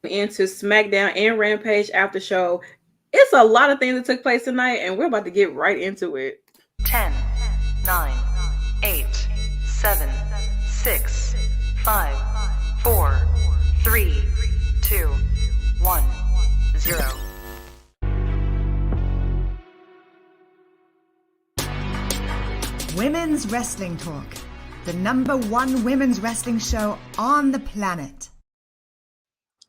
into SmackDown and Rampage Aftershow. It's a lot of things that took place tonight, and we're about to get right into it. 10, 9, 8, 7, 6, 5, 4, 3, 2, 1, 0. Women's Wrestling Talk, the #1 women's wrestling show on the planet.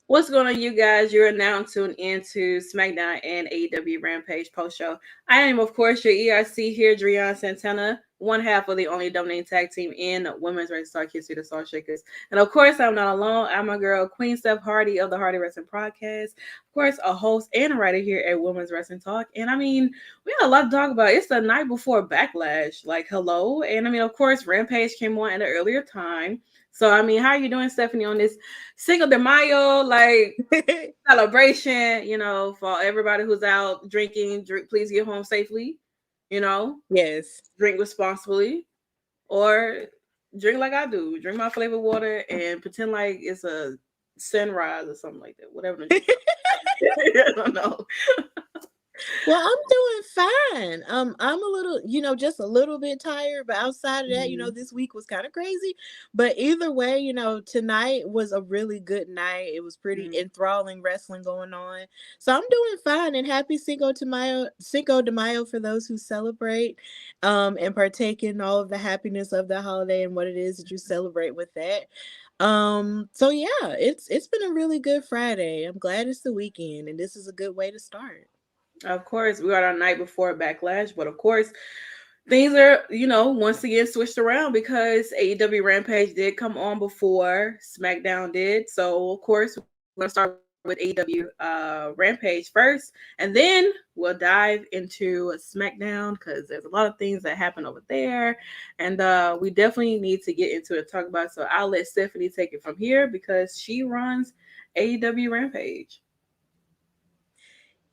What's going on, you guys? You're now tuned into SmackDown and AEW Rampage post show. I am, of course, your ERC here, Driune Santana, one half of the only dominating tag team in women's wrestling, Star Kids the Star Shakers. And of course, I'm not alone. I'm my girl, Queen Steph Hardy of the Hardy Wrestling Podcast. Of course, a host and a writer here at Women's Wrestling Talk. And I mean, we had a lot to talk about. It's the night before Backlash. Like, hello. And I mean, of course, Rampage came on at an earlier time. So, I mean, how are you doing, Stephanie, on this Cinco de Mayo, like, celebration, for everybody who's out drinking, please get home safely, Yes. Drink responsibly, or drink like I do. Drink my flavored water and pretend like it's a sunrise or something like that, whatever. I don't know. Well, I'm doing fine. I'm a little, just a little bit tired, but outside of that, this week was kind of crazy. But either way, tonight was a really good night. It was pretty enthralling wrestling going on. So I'm doing fine, and happy Cinco de Mayo for those who celebrate and partake in all of the happiness of the holiday and what it is that you celebrate with that. So yeah, it's been a really good Friday. I'm glad it's the weekend, and this is a good way to start. Of course, we are our night before Backlash, but of course, things are, once again switched around because AEW Rampage did come on before SmackDown did. So, of course, we're going to start with AEW Rampage first, and then we'll dive into SmackDown because there's a lot of things that happen over there, and we definitely need to get into it and talk about it. So, I'll let Stephanie take it from here because she runs AEW Rampage.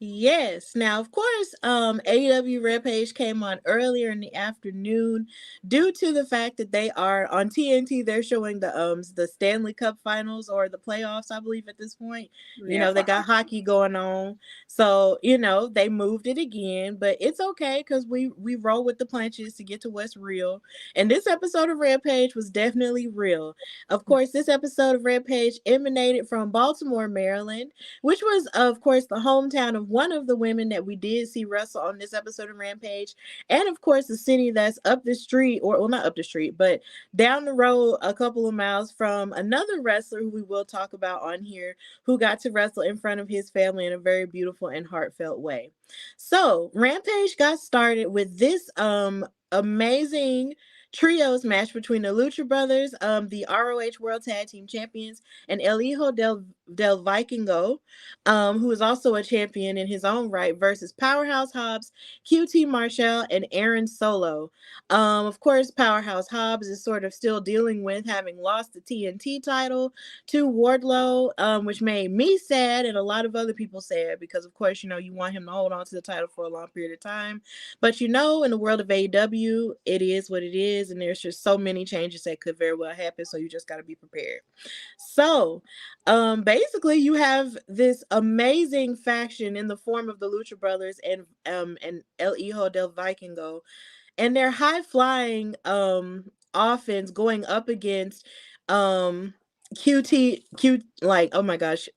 Yes. Now, of course, AEW Rampage came on earlier in the afternoon due to the fact that they are on TNT. They're showing the Stanley Cup Finals or the playoffs, I believe, at this point. Yeah, They got hockey going on, so they moved it again, but it's okay because we roll with the punches to get to what's real. And this episode of Rampage was definitely real. Of course, this episode of Rampage emanated from Baltimore, Maryland, which was, of course, the hometown of one of the women that we did see wrestle on this episode of Rampage, and of course the city that's up the street, or well, not up the street, but down the road a couple of miles from another wrestler who we will talk about on here, who got to wrestle in front of his family in a very beautiful and heartfelt way. So Rampage got started with this amazing trios match between the Lucha Brothers, the ROH World Tag Team Champions, and El Hijo del Vikingo, who is also a champion in his own right, versus Powerhouse Hobbs, QT Marshall, and Aaron Solo. Of course, Powerhouse Hobbs is sort of still dealing with having lost the TNT title to Wardlow, which made me sad and a lot of other people sad because, of course, you want him to hold on to the title for a long period of time. But, in the world of AEW, it is what it is, and there's just so many changes that could very well happen, so you just got to be prepared. So, basically, you have this amazing faction in the form of the Lucha Brothers and El Hijo del Vikingo, and they're high flying offense going up against oh my gosh,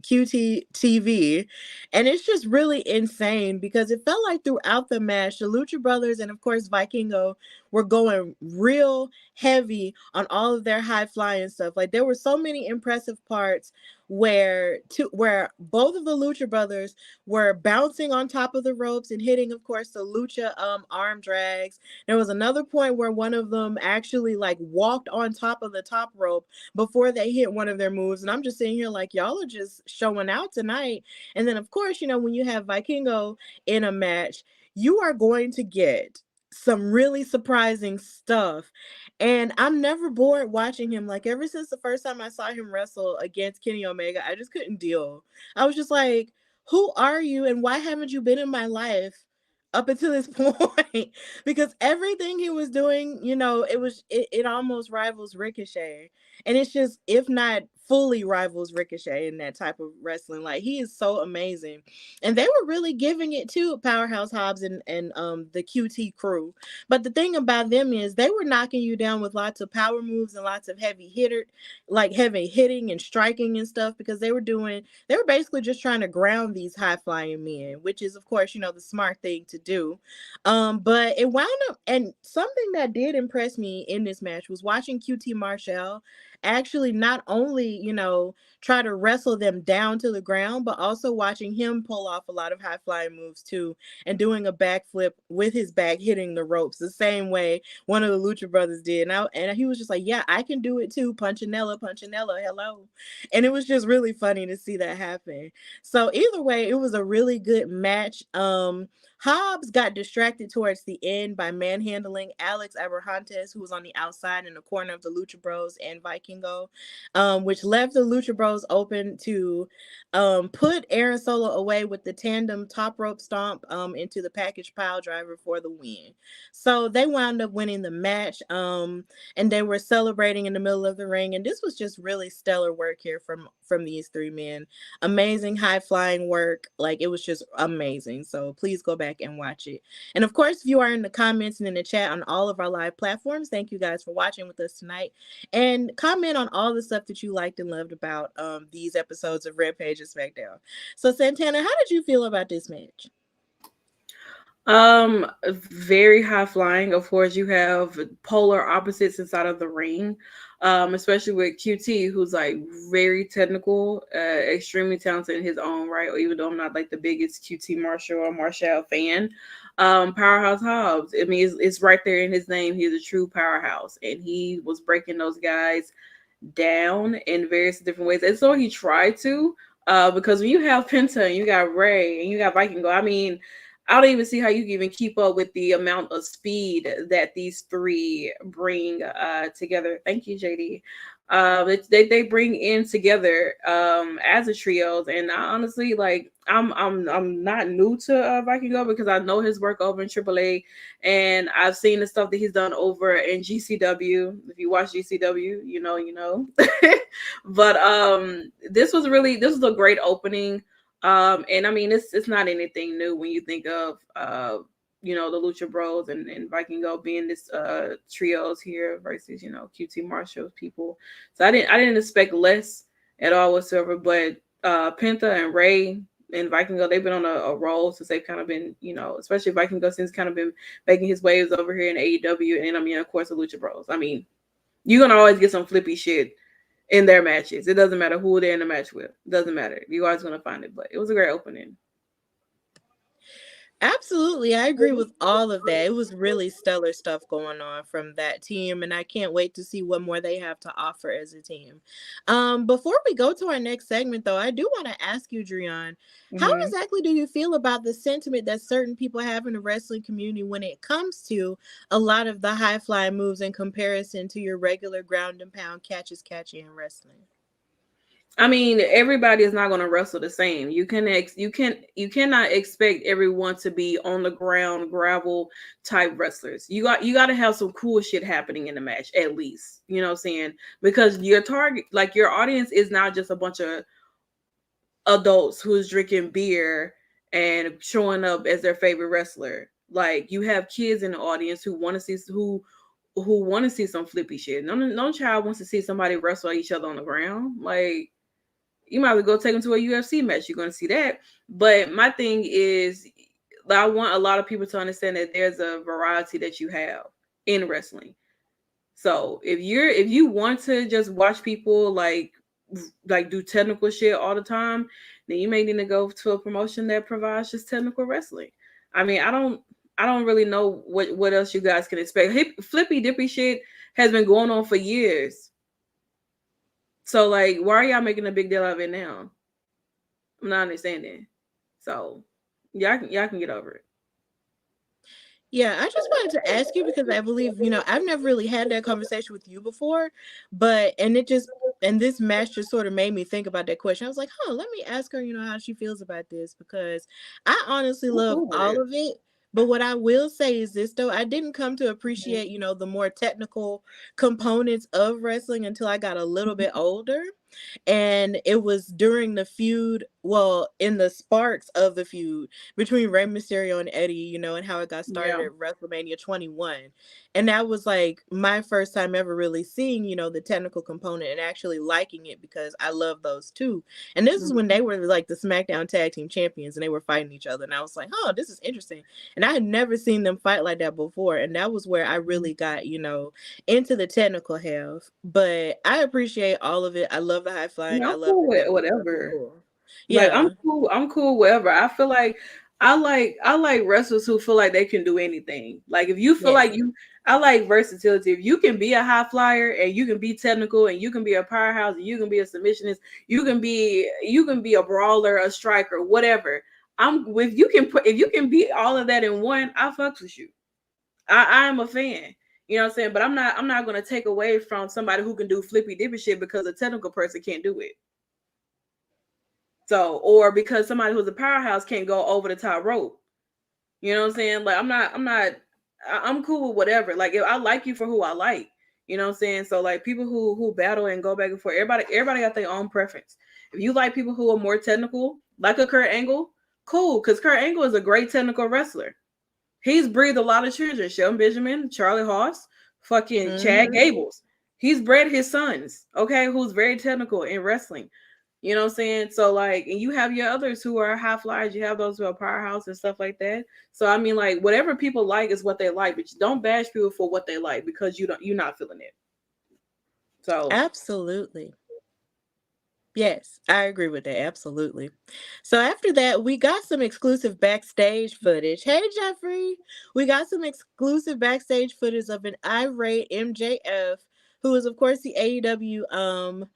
QTTV, and it's just really insane because it felt like throughout the match, the Lucha Brothers and of course Vikingo were going real heavy on all of their high flying stuff. Like there were so many impressive parts where both of the Lucha Brothers were bouncing on top of the ropes and hitting, of course, the Lucha arm drags. There was another point where one of them actually like walked on top of the top rope before they hit one of their moves. And I'm just sitting here like, y'all are just showing out tonight. And then, of course, when you have Vikingo in a match, you are going to get some really surprising stuff. And I'm never bored watching him. Like ever since the first time I saw him wrestle against Kenny Omega, I just couldn't deal. I was just like, who are you and why haven't you been in my life up until this point? Because everything he was doing, it almost rivals Ricochet. And it's just, if not fully rivals Ricochet in that type of wrestling. Like, he is so amazing. And they were really giving it to Powerhouse Hobbs and the QT crew. But the thing about them is they were knocking you down with lots of power moves and lots of heavy hitting and striking and stuff, because they were basically just trying to ground these high flying men, which is, of course, the smart thing to do. But it wound up, and something that did impress me in this match was watching QT Marshall actually not only, try to wrestle them down to the ground, but also watching him pull off a lot of high flying moves too, and doing a backflip with his back hitting the ropes the same way one of the Lucha Brothers did. And he was just like, yeah, I can do it too. Punchinella, hello. And it was just really funny to see that happen. So either way, it was a really good match. Hobbs got distracted towards the end by manhandling Alex Abrahantes, who was on the outside in the corner of the Lucha Bros and Vikingo, which left the Lucha Bros open to put Aaron Solo away with the tandem top rope stomp into the package pile driver for the win. So they wound up winning the match, and they were celebrating in the middle of the ring. And this was just really stellar work here from these three men. Amazing high flying work. Like, it was just amazing. So please go back and watch it. And of course, if you are in the comments and in the chat on all of our live platforms, thank you guys for watching with us tonight, and comment on all the stuff that you liked and loved about these episodes of Rampage and SmackDown. So Santana, how did you feel about this match? Very high flying. Of course, you have polar opposites inside of the ring, especially with QT, who's like very technical, extremely talented in his own right. Or even though I'm not like the biggest QT Marshall fan, Powerhouse Hobbs, I mean, it's right there in his name. He's a true powerhouse, and he was breaking those guys down in various different ways. And so he tried to, because when you have Penta and you got Ray and you got Vikingo, I mean, I don't even see how you can even keep up with the amount of speed that these three bring together. Thank you, JD. They bring in together as a trios, and I honestly, like, I'm not new to Vikingo, because I know his work over in AAA, and I've seen the stuff that he's done over in GCW. If you watch GCW, you know. But this was a great opening. And I mean, it's not anything new when you think of the Lucha Bros and Vikingo being this trios here versus QT Marshall's people. So I didn't expect less at all whatsoever. But Penta and Ray and Vikingo, they've been on a roll since they've kind of been, especially Vikingo, since kind of been making his waves over here in AEW, and I mean, of course, the Lucha Bros. I mean, you're gonna always get some flippy shit in their matches. It doesn't matter who they're in the match with. It doesn't matter. You're always going to find it. But it was a great opening. Absolutely. I agree with all of that. It was really stellar stuff going on from that team, and I can't wait to see what more they have to offer as a team. Before we go to our next segment, though, I do want to ask you, Driune, how exactly do you feel about the sentiment that certain people have in the wrestling community when it comes to a lot of the high flying moves in comparison to your regular ground and pound catches in wrestling? I mean, everybody is not going to wrestle the same. You cannot expect everyone to be on the ground gravel type wrestlers. You got to have some cool shit happening in the match, at least. You know what I'm saying? Because your target, like, your audience is not just a bunch of adults who's drinking beer and showing up as their favorite wrestler. Like, you have kids in the audience who want to see who want to see some flippy shit. No child wants to see somebody wrestle each other on the ground. Like, you might as well go take them to a UFC match. You're going to see that. But my thing is, I want a lot of people to understand that there's a variety that you have in wrestling. So if you want to just watch people like do technical shit all the time, then you may need to go to a promotion that provides just technical wrestling. I mean, I don't really know what else you guys can expect. Flippy dippy shit has been going on for years. So, like, why are y'all making a big deal of it now? I'm not understanding. So, y'all can get over it. Yeah, I just wanted to ask you because I believe, I've never really had that conversation with you before, and this match just sort of made me think about that question. I was like, let me ask her, how she feels about this, because I honestly love all of it. But what I will say is this, though, I didn't come to appreciate, the more technical components of wrestling until I got a little bit older. And it was during the feud, well, in the sparks of the feud between Rey Mysterio and Eddie, you know, and how it got started Yeah. at WrestleMania 21. And that was like my first time ever really seeing, you know, the technical component and actually liking it because I love those two. And this is when they were like the SmackDown Tag Team Champions and they were fighting each other. And I was like, oh, this is interesting. And I had never seen them fight like that before. And that was where I really got, you know, into the technical half. But I appreciate all of it. I love the high flying. Yeah, I I'm love cool the with technical stuff. It's whatever. cool. Like Yeah. I'm cool wherever. I feel like I like wrestlers who feel like they can do anything. Like if you feel Yeah. like I like versatility. If you can be a high flyer and you can be technical and you can be a powerhouse and you can be a submissionist, you can be a brawler, a striker, whatever. If you can be all of that in one, I fucks with you. I am a fan. You know what I'm saying? But I'm not gonna take away from somebody who can do flippy dippy shit because a technical person can't do it. So, or because somebody who's a powerhouse can't go over the top rope. You know what I'm saying? Like I'm cool with whatever. Like if I like you for who I like. You know what I'm saying? So like people who battle and go back and forth, everybody got their own preference. If you like people who are more technical, like a Kurt Angle, cool, because Kurt Angle is a great technical wrestler. He's breathed a lot of children. Shelton Benjamin, Charlie Haas, fucking Chad Gables. He's bred his sons, okay, who's very technical in wrestling. You know what I'm saying? So like, and you have your others who are high flyers. You have those who are powerhouse and stuff like that. So I mean, like, whatever people like is what they like, but you don't bash people for what they like because you're not feeling it. So Absolutely. Yes, I agree with that. Absolutely. So after that, we got some exclusive backstage footage. Hey, Jeffrey, we got some exclusive backstage footage of an irate MJF, who is of course the AEW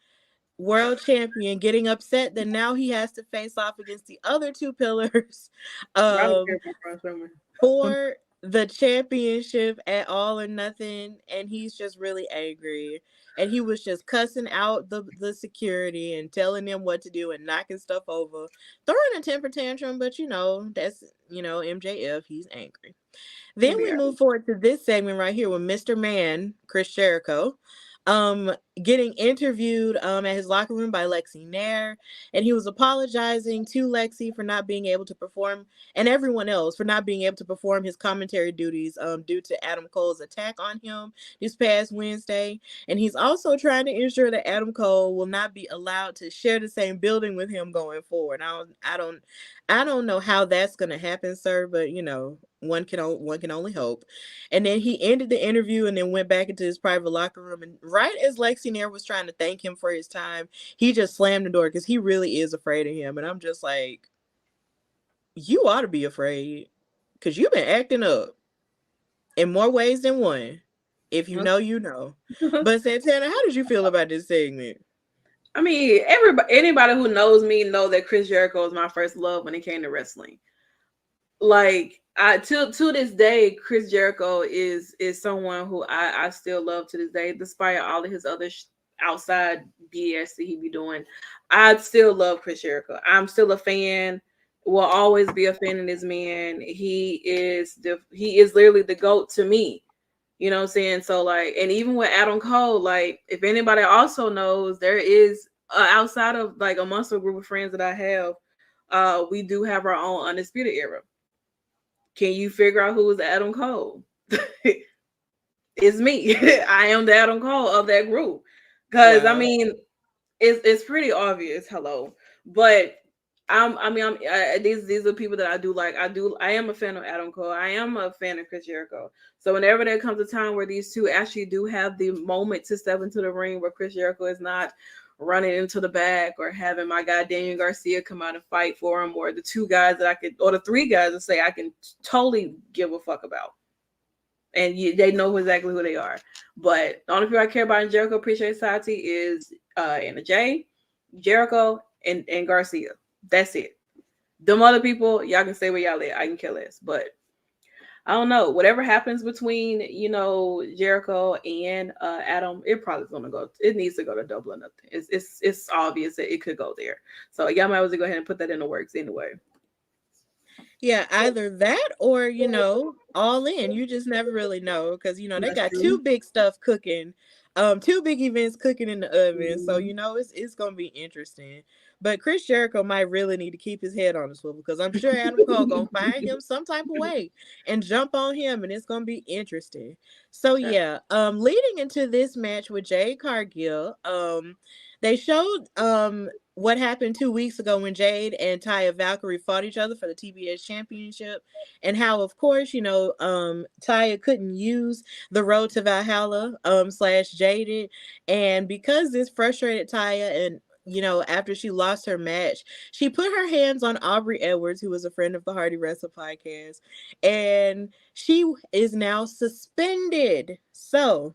world champion, getting upset that now he has to face off against the other two pillars I don't care about Transformers. for the championship at All or Nothing, and he's just really angry. And he was just cussing out the security and telling them what to do and knocking stuff over, throwing a temper tantrum, but you know, that's, you know, MJF, he's angry. Then we move forward to this segment right here with Mr. Man, Chris Jericho, getting interviewed at his locker room by Lexi Nair, and he was apologizing to Lexi for not being able to perform, and everyone else for not being able to perform his commentary duties due to Adam Cole's attack on him this past Wednesday. And he's also trying to ensure that Adam Cole will not be allowed to share the same building with him going forward. I don't know how that's gonna happen, sir, but you know, one can only hope. And then he ended the interview and then went back into his private locker room. And right as Lexi Nair was trying to thank him for his time, he just slammed the door because he really is afraid of him. And I'm just like, you ought to be afraid because you've been acting up in more ways than one. If you know, you know. But Santana, how did you feel about this segment? I mean, anybody who knows me know that Chris Jericho was my first love when it came to wrestling. Like to this day, Chris Jericho is someone who I still love to this day, despite all of his other outside BS that he be doing. I still love Chris Jericho. I'm still a fan. Will always be a fan of this man. He is literally the GOAT to me. You know what I'm saying? So like, and even with Adam Cole, like if anybody also knows, there is outside of like amongst a group of friends that I have, we do have our own Undisputed Era. Can you figure out who is Adam Cole? It's me. I am the Adam Cole of that group. Because Wow. I mean, it's pretty obvious. Hello, but these are people that I do like. I am a fan of Adam Cole. I am a fan of Chris Jericho. So whenever there comes a time where these two actually do have the moment to step into the ring, where Chris Jericho is not running into the back or having my guy Daniel Garcia come out and fight for him, or the two guys that or the three guys that say I can totally give a fuck about, and they know exactly who they are. But the only people I care about in Jericho Appreciation Society is Anna Jay, Jericho, and Garcia. That's it. Them other people, y'all can say where y'all at. I can care less. But I don't know. Whatever happens between, Jericho and Adam, it probably is gonna go. It needs to go to Double or Nothing. It's obvious that it could go there. So y'all might as well go ahead and put that in the works anyway. Yeah, either that or, All In. You just never really know because, they got two big stuff cooking Two big events cooking in the oven, so you know it's gonna be interesting. But Chris Jericho might really need to keep his head on the swivel because I'm sure Adam Cole gonna find him some type of way and jump on him, and it's gonna be interesting. So yeah, leading into this match with Jade Cargill, they showed what happened 2 weeks ago when Jade and Taya Valkyrie fought each other for the TBS championship, and how, of course, you know, Taya couldn't use the Road to Valhalla slash Jaded, and because this frustrated Taya, and you know, after she lost her match, she put her hands on Aubrey Edwards, who was a friend of the Hardy Wrestle podcast, and she is now suspended. So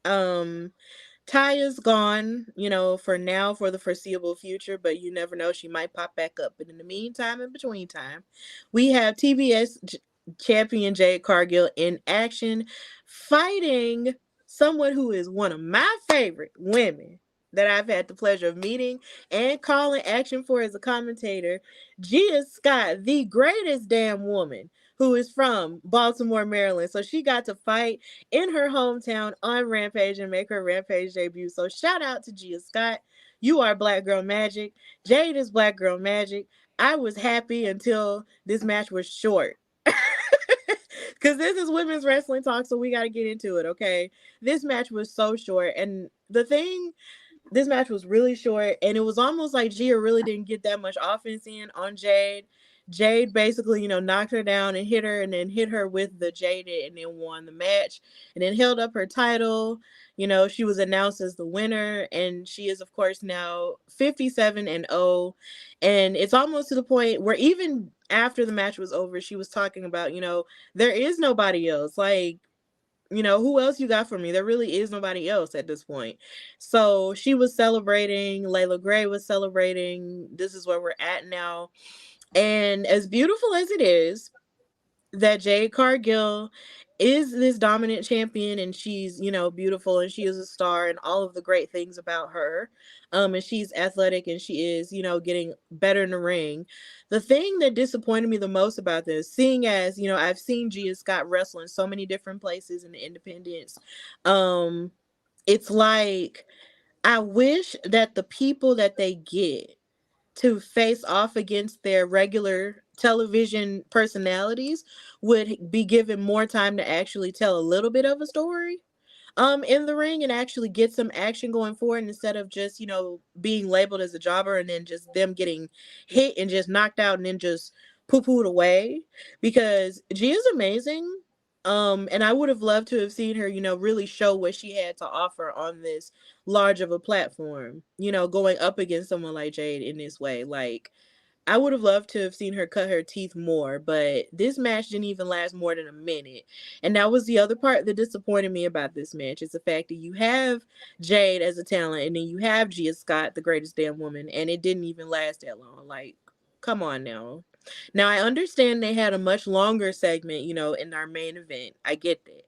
Taya's gone, you know, for now, for the foreseeable future, but you never know, she might pop back up. But in the meantime, in between time, we have TBS champion Jade Cargill in action, fighting someone who is one of my favorite women that I've had the pleasure of meeting and calling action for as a commentator, Gia Scott, the greatest damn woman, who is from Baltimore, Maryland. So she got to fight in her hometown on Rampage and make her Rampage debut. So shout out to Gia Scott. You are Black Girl Magic. Jade is Black Girl Magic. I was happy until this match was short. Because this is women's wrestling talk, so we got to get into it, okay? This match was so short. And this match was really short, and it was almost like Gia really didn't get that much offense in on Jade. Jade basically, you know, knocked her down and hit her, and then hit her with the Jaded, and then won the match, and then held up her title. You know, she was announced as the winner, and she is, of course, now 57-0. And it's almost to the point where even after the match was over, she was talking about, you know, there is nobody else. Like, you know, who else you got for me? There really is nobody else at this point. So she was celebrating. Layla Gray was celebrating. This is where we're at now. And as beautiful as it is that Jade Cargill is this dominant champion, and she's, you know, beautiful, and she is a star, and all of the great things about her, and she's athletic, and she is, you know, getting better in the ring. The thing that disappointed me the most about this, seeing as, you know, I've seen Gia Scott wrestle in so many different places in the independents, it's like, I wish that the people that they get to face off against their regular television personalities would be given more time to actually tell a little bit of a story in the ring, and actually get some action going forward, instead of just, you know, being labeled as a jobber and then just them getting hit and just knocked out and then just poo-pooed away. Because Gia's amazing. And I would have loved to have seen her, you know, really show what she had to offer on this large of a platform, you know, going up against someone like Jade in this way. Like, I would have loved to have seen her cut her teeth more, but this match didn't even last more than a minute. And that was the other part that disappointed me about this match, is the fact that you have Jade as a talent, and then you have Gia Scott, the greatest damn woman, and it didn't even last that long. Like, come on now. Now, I understand they had a much longer segment, you know, in our main event. I get that.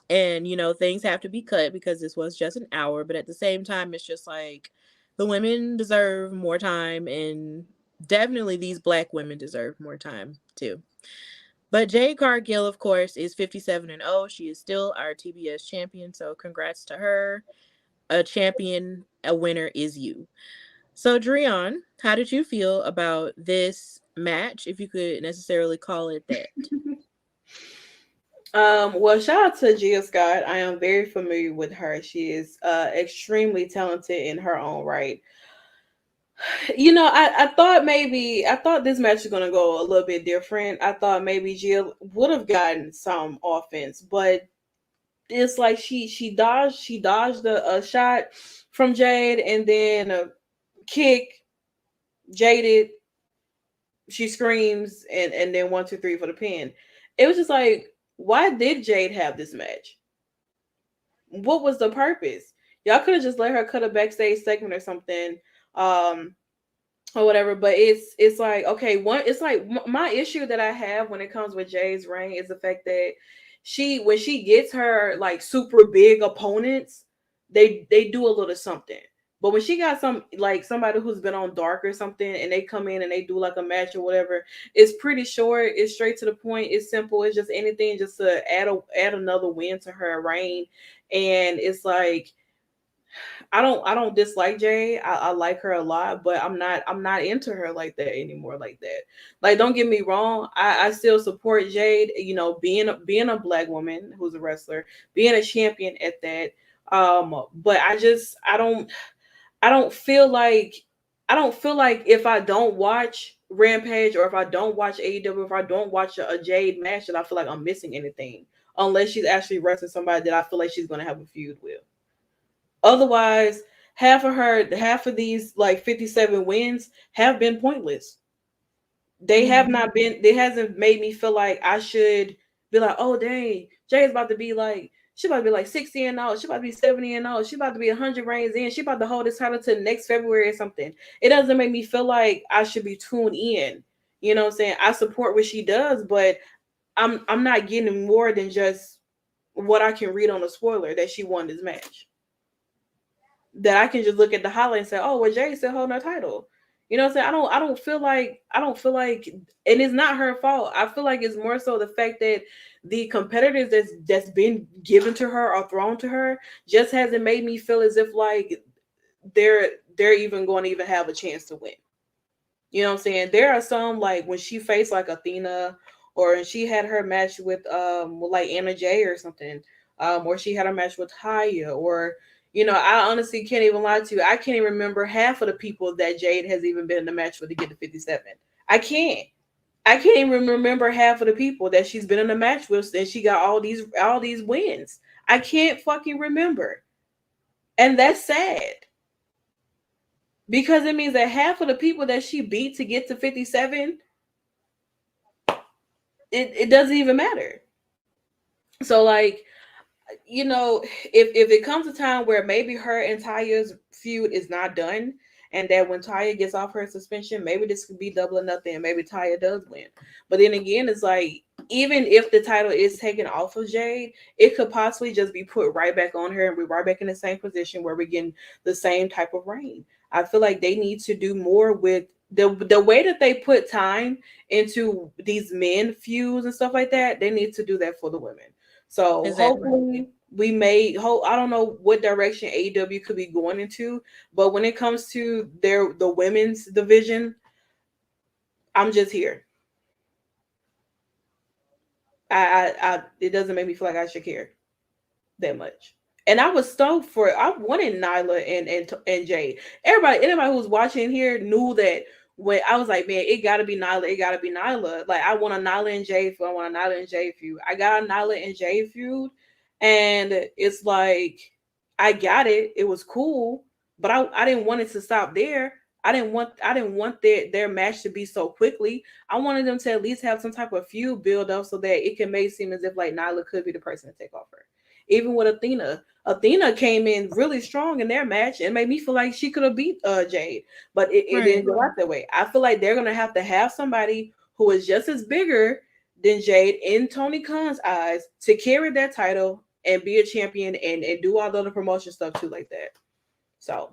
And, you know, things have to be cut because this was just an hour. But at the same time, it's just like, the women deserve more time. And definitely these Black women deserve more time, too. But Jade Cargill, of course, is 57-0. She is still our TBS champion. So congrats to her. A champion, a winner is you. So, Driune, how did you feel about this match, if you could necessarily call it that? Well, shout out to Gia Scott. I am very familiar with her. She is extremely talented in her own right. You know, I thought this match was gonna go a little bit different. I thought maybe Gia would have gotten some offense, but it's like she dodged a shot from Jade, and then a kick. Jaded, she screams, and then 1 2 3 for the pin. It was just like, why did Jade have this match? What was the purpose? Y'all could have just let her cut a backstage segment or something, or whatever. But it's like, okay, it's like my issue that I have when it comes with Jade's reign is the fact that when she gets her like super big opponents, they do a little something. But when she got somebody who's been on Dark or something, and they come in and they do like a match or whatever, it's pretty short. It's straight to the point. It's simple. It's just anything just to add another win to her reign. And it's like I don't dislike Jade. I like her a lot, but I'm not into her like that anymore. Like that. Like, don't get me wrong. I still support Jade. You know, being a black woman who's a wrestler, being a champion at that. But I don't feel like if I don't watch Rampage or if I don't watch AEW, if I don't watch a Jade match, that I feel like I'm missing anything. Unless she's actually wrestling somebody that I feel like she's gonna have a feud with. Otherwise, half of these like 57 wins have been pointless. They have not been. It hasn't made me feel like I should be like, oh dang, Jay's about to be like, she about to be like 60 and all, she about to be 70 and all, she about to be 100 reigns in, she about to hold this title to next February or something. It doesn't make me feel like I should be tuned in. You know what I'm saying? I support what she does, but I'm not getting more than just what I can read on the spoiler that she won this match. That I can just look at the highlight and say, oh, well, Jay's still holding her title. You know what I'm saying? I don't feel like and it's not her fault. I feel like it's more so the fact that the competitors that's been given to her or thrown to her just hasn't made me feel as if like they're even going to even have a chance to win. You know what I'm saying? There are some like when she faced like Athena or she had her match with like Anna Jay or something, or she had a match with Haya or I honestly can't even lie to you. I can't even remember half of the people that Jade has even been in the match with to get to 57. I can't. I can't even remember half of the people that she's been in the match with and she got all these wins. I can't fucking remember. And that's sad. Because it means that half of the people that she beat to get to 57, it doesn't even matter. So like, if it comes a time where maybe her and Taya's feud is not done, and that when Taya gets off her suspension, maybe this could be double or nothing, and maybe Taya does win. But then again, it's like even if the title is taken off of Jade, it could possibly just be put right back on her, and we're right back in the same position where we're getting the same type of reign. I feel like they need to do more with the way that they put time into these men feuds and stuff like that. They need to do that for the women. So Exactly. hopefully we may hope I don't know what direction AEW could be going into, but when it comes to the women's division, I'm just here. I it doesn't make me feel like I should care that much. And I was stoked for it. I wanted Nyla and Jade. Anybody who's watching here knew that when I was like, man, it gotta be Nyla, it gotta be Nyla. Like I want a Nyla and Jade feud. I want a Nyla and Jade feud. I got a Nyla and Jade feud, and it's like I got it. It was cool, but I didn't want it to stop there. I didn't want their match to be so quickly. I wanted them to at least have some type of feud build up so that it can make it seem as if like Nyla could be the person to take off her. Even with Athena, Athena came in really strong in their match and made me feel like she could have beat Jade, but it didn't go out that way. I feel like they're gonna have to have somebody who is just as bigger than Jade in Tony Khan's eyes to carry that title and be a champion and do all the other promotion stuff too like that. So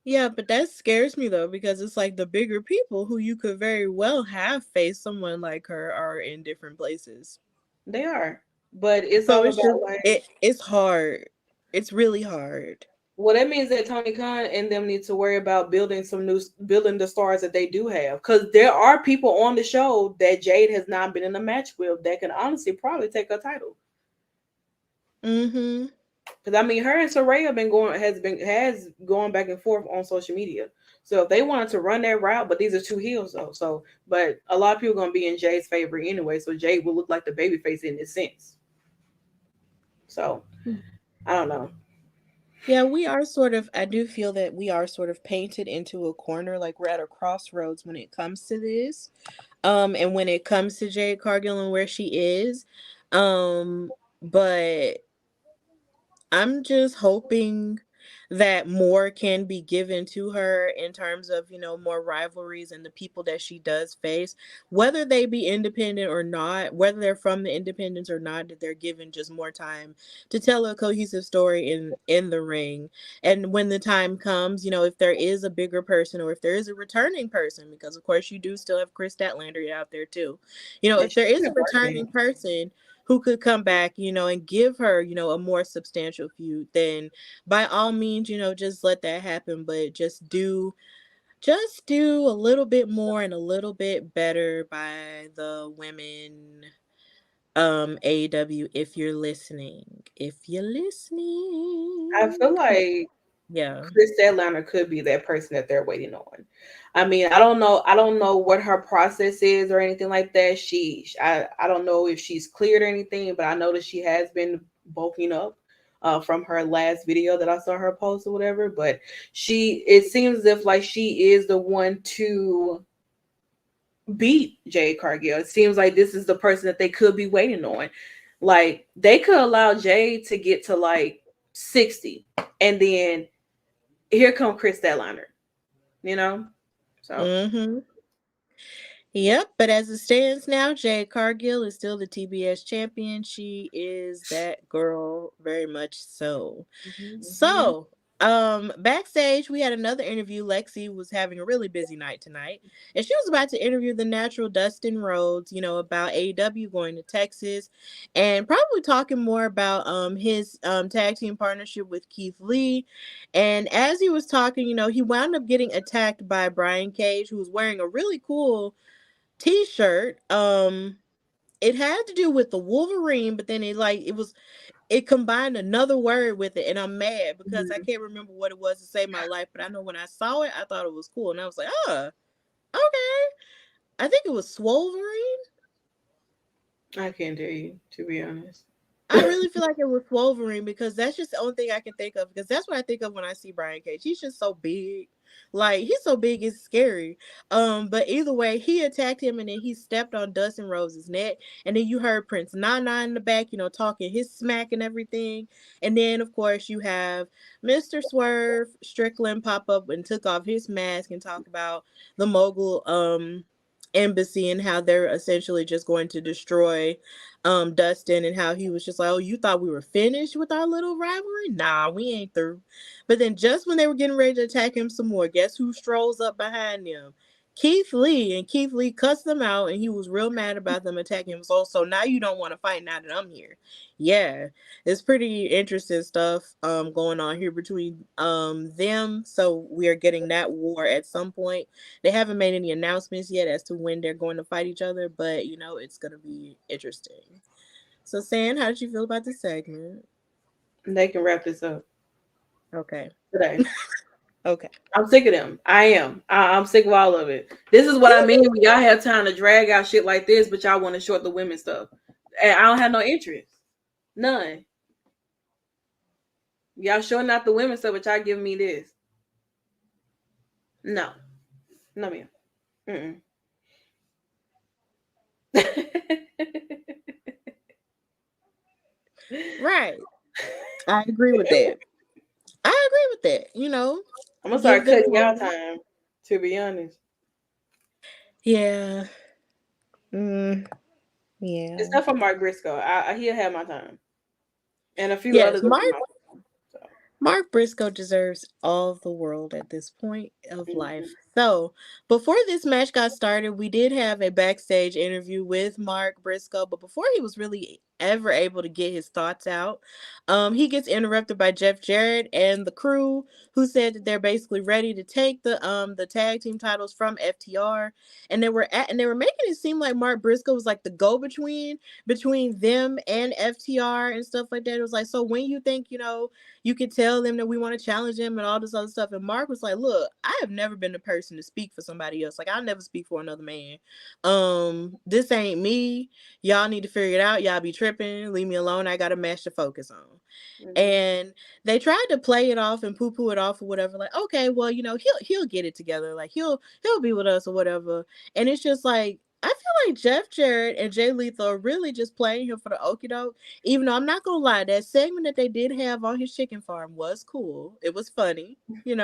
Yeah, but that scares me though, because it's like the bigger people who you could very well have faced someone like her are in different places. they are, but it's So all it's about just like it's hard. It's really hard. well, that means that Tony Khan and them need to worry about building the stars that they do have, because there are people on the show that Jade has not been in a match with that can honestly probably take a title. Mm-hmm. Because I mean, her and Saraya has gone back and forth on social media. So if they wanted to run that route, but these are two heels though. So, but a lot of people are gonna be in Jade's favor anyway. So Jade will look like the babyface in this sense. So I don't know. Yeah, I do feel that we are sort of painted into a corner, like we're at a crossroads when it comes to this. And when it comes to Jade Cargill and where she is. But I'm just hoping that more can be given to her in terms of, more rivalries and the people that she does face, whether they be independent or not, whether they're from the independents or not, that they're given just more time to tell a cohesive story in the ring. And when the time comes, if there is a bigger person or if there is a returning person, because of course you do still have Chris Statlander out there too. And If there she's is a been returning working. person who could come back, and give her, a more substantial feud, then by all means, just let that happen. But just do a little bit more and a little bit better by the women, AEW, if you're listening. If you're I feel listening. like Yeah. Chris Atlanta could be that person that they're waiting on. I mean, I don't know. I don't know what her process is or anything like that. I don't know if she's cleared or anything, but I know that she has been bulking up from her last video that I saw her post or whatever. But it seems as if like she is the one to beat Jade Cargill. It seems like this is the person that they could be waiting on. Like they could allow Jade to get to like 60, and then here come Chris Statlander, So Mm-hmm. Yep, but as it stands now, Jade Cargill is still the TBS champion. She is that girl, very much so. mm-hmm. So, backstage, we had another interview. Lexi was having a really busy night tonight, and she was about to interview the natural Dustin Rhodes, about AEW going to Texas, and probably talking more about his tag team partnership with Keith Lee. And as he was talking, he wound up getting attacked by Brian Cage, who was wearing a really cool T-shirt. It had to do with the Wolverine, but then it combined another word with it, and I'm mad because I can't remember what it was to save my life. But I know when I saw it, I thought it was cool, and I was like, "Oh, okay." I think it was Swolverine. I can't tell you, to be honest. I really feel like it was Wolverine because that's just the only thing I can think of, because that's what I think of when I see Brian Cage. He's just so big. Like, he's so big, it's scary. But either way, he attacked him, and then he stepped on Dustin Rose's neck. And then you heard Prince Nana in the back, talking his smack and everything. And then, of course, you have Mr. Swerve Strickland pop up and took off his mask and talk about the mogul embassy and how they're essentially just going to destroy Dustin, and how he was just like, "Oh, you thought we were finished with our little rivalry? Nah, we ain't through." But then just when they were getting ready to attack him some more, guess who strolls up behind them? Keith Lee. And Keith Lee cussed them out, and he was real mad about them attacking him. So now you don't want to fight now that I'm here. Yeah, it's pretty interesting stuff going on here between them. So we are getting that war at some point. They haven't made any announcements yet as to when they're going to fight each other, but it's going to be interesting. So, San, how did you feel about this segment? They can wrap this up Okay. today. Okay. I'm sick of them. I am. I'm sick of all of it. This is what I mean when y'all have time to drag out shit like this, but y'all want to short the women stuff. And I don't have no interest. None. Y'all showing out the women stuff, but y'all giving me this. No. No, ma'am. Mm-mm. Right. I agree with that. I agree with that. I'm gonna start cutting y'all time, to be honest. Yeah. Yeah. Except for Mark Briscoe. He'll have my time. And a few Yes, others. Mark Briscoe deserves all the world at this point of Mm-hmm. life. So, before this match got started, we did have a backstage interview with Mark Briscoe, but before he was really ever able to get his thoughts out, he gets interrupted by Jeff Jarrett and the crew, who said that they're basically ready to take the tag team titles from FTR, and they were making it seem like Mark Briscoe was like the go-between between them and FTR and stuff like that. It was like, so when you think, you could tell them that we want to challenge them and all this other stuff. And Mark was like, "Look, I have never been the person to speak for somebody else. Like, I'll never speak for another man. This ain't me. Y'all need to figure it out. Y'all be tripping. Leave me alone. I got a match to focus on." Mm-hmm. And they tried to play it off and poo-poo it off or whatever. Like, okay, well, he'll get it together. Like, he'll be with us or whatever. And it's just like, I feel like Jeff Jarrett and Jay Lethal are really just playing him for the okie doke. Even though I'm not gonna lie, that segment that they did have on his chicken farm was cool. It was funny, It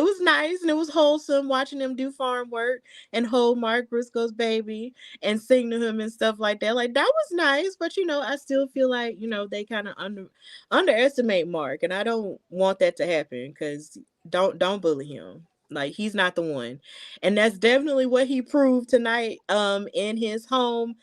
was nice and it was wholesome watching them do farm work and hold Mark Briscoe's baby and sing to him and stuff like that. Like, that was nice, but I still feel like they kind of underestimate Mark, and I don't want that to happen, because don't bully him. Like, he's not the one. And that's definitely what he proved tonight in his home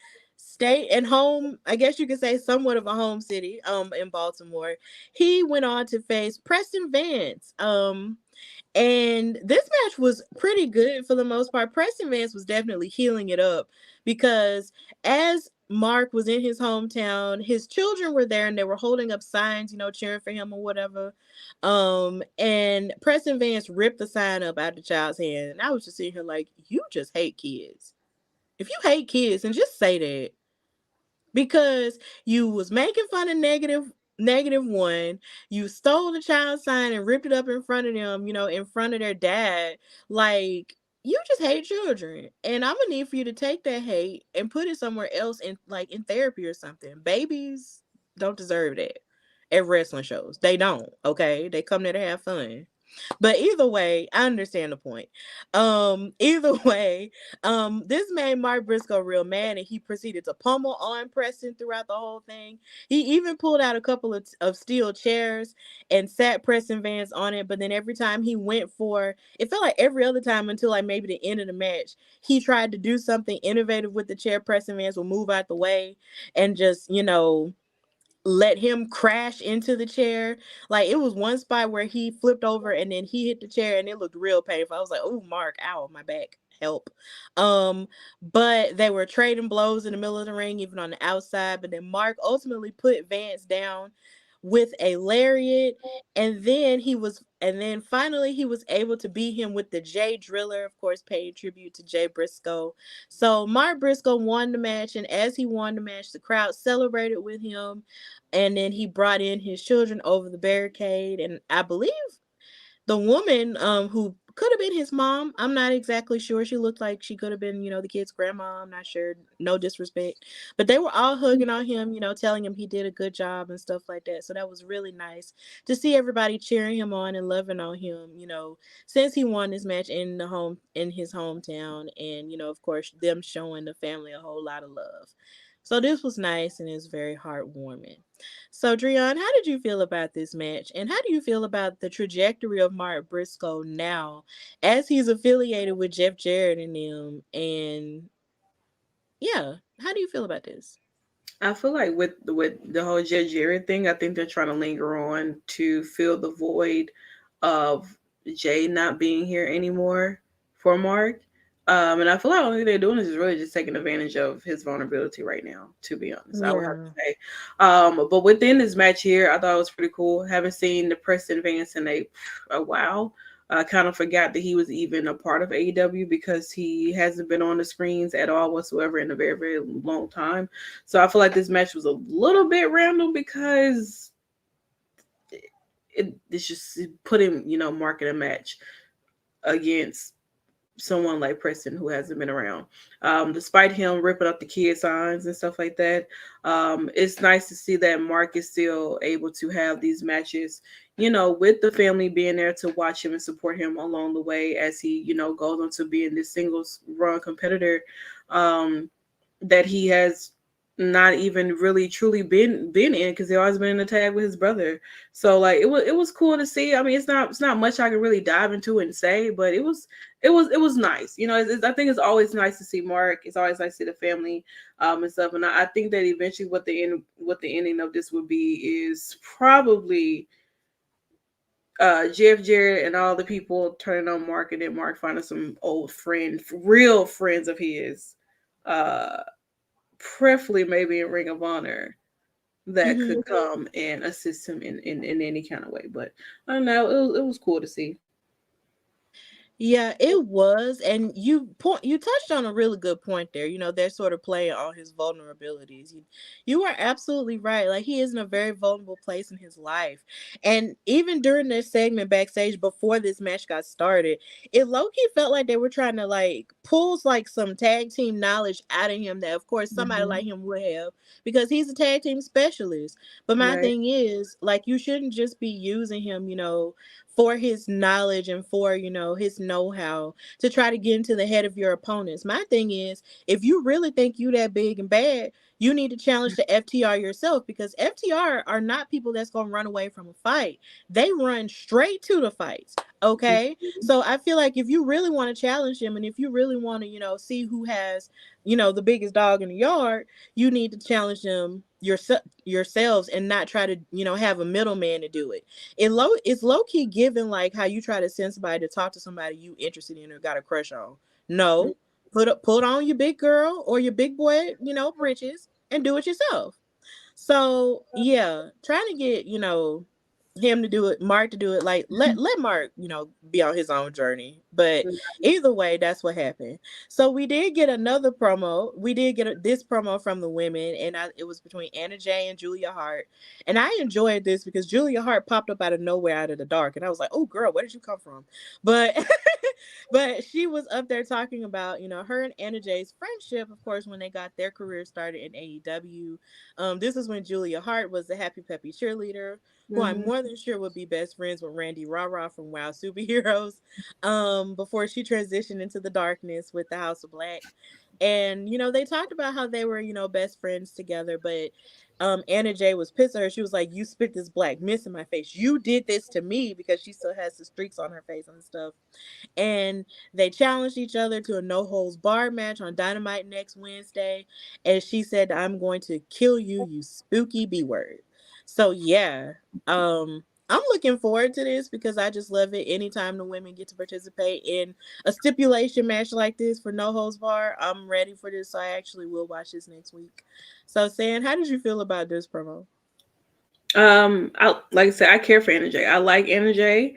state and home, I guess you could say somewhat of a home city, in Baltimore, he went on to face Preston Vance. And this match was pretty good for the most part. Preston Vance was definitely healing it up because as Mark was in his hometown, his children were there and they were holding up signs, cheering for him or whatever. And Preston Vance ripped the sign up out of the child's hand. And I was just sitting here like, you just hate kids. If you hate kids, then just say that. Because you was making fun of negative one, you stole the child sign and ripped it up in front of them, in front of their dad. Like, you just hate children. And I'm gonna need for you to take that hate and put it somewhere else in therapy or something. Babies don't deserve that at wrestling shows. They don't, okay? They come there to have fun. But either way, I understand the point. Either way, this made Mark Briscoe real mad, and he proceeded to pummel on Preston throughout the whole thing. He even pulled out a couple of steel chairs and sat Preston Vance on it. But then every time he went for, it felt like every other time until like maybe the end of the match, he tried to do something innovative with the chair. Preston Vance would move out the way and just, let him crash into the chair. Like, it was one spot where he flipped over and then he hit the chair and it looked real painful. I was like, oh, Mark, ow, my back, help. But they were trading blows in the middle of the ring, even on the outside. But then Mark ultimately put Vance down with a lariat, and then finally he was able to beat him with the Jade Driller, of course, paying tribute to Jay Briscoe. So Mark Briscoe won the match, and as he won the match, the crowd celebrated with him, and then he brought in his children over the barricade, and I believe the woman who could have been his mom, I'm not exactly sure. She looked like she could have been, the kid's grandma. I'm not sure. No disrespect. But they were all hugging on him, telling him he did a good job and stuff like that. So that was really nice to see everybody cheering him on and loving on him, since he won this match in his hometown. And, of course, them showing the family a whole lot of love. So this was nice and it's very heartwarming. So, Driune, how did you feel about this match? And how do you feel about the trajectory of Mark Briscoe now as he's affiliated with Jeff Jarrett and them? And yeah, how do you feel about this? I feel like with the whole Jeff Jarrett thing, I think they're trying to linger on to fill the void of Jade not being here anymore for Mark. And I feel like the only thing they're doing is really just taking advantage of his vulnerability right now, to be honest. I would have to say. But within this match here, I thought it was pretty cool. Haven't seen the Preston Vance in a while. I kind of forgot that he was even a part of AEW because he hasn't been on the screens at all whatsoever in a very, very long time. So I feel like this match was a little bit random because it's just putting, Mark in a match against someone like Preston who hasn't been around. Despite him ripping up the kid signs and stuff like that, it's nice to see that Mark is still able to have these matches, with the family being there to watch him and support him along the way as he, goes on to being this singles run competitor that he has not even really truly been in, because he always been in a tag with his brother. So like it was cool to see. I mean, it's not much I can really dive into and say, but it was nice. I think it's always nice to see Mark. It's always nice to see the family and stuff. And I think that eventually what the ending of this would be is probably Jeff Jarrett and all the people turning on Mark, and then Mark finding some old friends, real friends of his, preferably maybe in Ring of Honor, that could come and assist him in any kind of way. But I don't know, it was cool to see. Yeah, it was. And you touched on a really good point there. They're sort of playing on his vulnerabilities. You are absolutely right. Like, he is in a very vulnerable place in his life. And even during this segment backstage before this match got started, it low-key felt like they were trying to like pull like some tag team knowledge out of him that of course somebody like him would have, because he's a tag team specialist. But my thing is, like, you shouldn't just be using him, for his knowledge and for, you know, his know-how to try to get into the head of your opponents. My thing is, if you really think you that big and bad, you need to challenge the FTR yourself, because FTR are not people that's going to run away from a fight. They run straight to the fights. Okay. So I feel like if you really want to challenge them, and if you really want to, you know, see who has, you know, the biggest dog in the yard, you need to challenge them yourselves and not try to, you know, have a middleman to do it. It's low key given like how you try to send somebody to talk to somebody you interested in or got a crush on. No, put on your big girl or your big boy, you know, britches and do it yourself. So yeah, trying to get, you know, him to do it, Mark to do it, like let Mark, you know, be on his own journey. But either way, that's what happened. So we did get another promo. We did get this promo from the women, and it was between Anna Jay and Julia Hart. And I enjoyed this because Julia Hart popped up out of nowhere, out of the dark, and I was like, "Oh, girl, where did you come from?" But but she was up there talking about, you know, her and Anna Jay's friendship, of course, when they got their career started in AEW. This is when Julia Hart was the happy peppy cheerleader, who I'm more than sure would be best friends with Randy Rara from Wow Superheroes, before she transitioned into the darkness with the House of Black. And, you know, they talked about how they were, you know, best friends together, but Anna Jay was pissed at her. She was like, "You spit this black mist in my face. You did this to me," because she still has the streaks on her face and stuff. And they challenged each other to a no holds barred match on Dynamite next Wednesday. And she said, "I'm going to kill you, you spooky B word." So yeah, I'm looking forward to this because I just love it. Anytime the women get to participate in a stipulation match like this for no holds bar, I'm ready for this. So I actually will watch this next week. So Sam, how did you feel about this promo? I like I said, I care for Anna Jay. I like Anna Jay.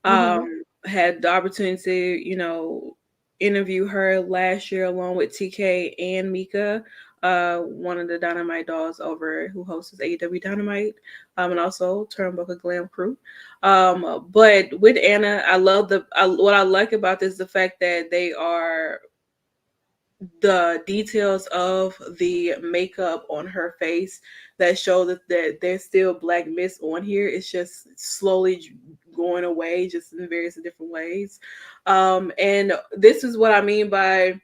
Had the opportunity to, you know, interview her last year along with TK and Mika, one of the Dynamite dolls over who hosts AEW Dynamite, and also Turnbuckle Glam Crew. But with Anna, I love what I like about this is the fact that they are the details of the makeup on her face that show that there's still black mist on here. It's just slowly going away, just in various different ways. And this is what I mean by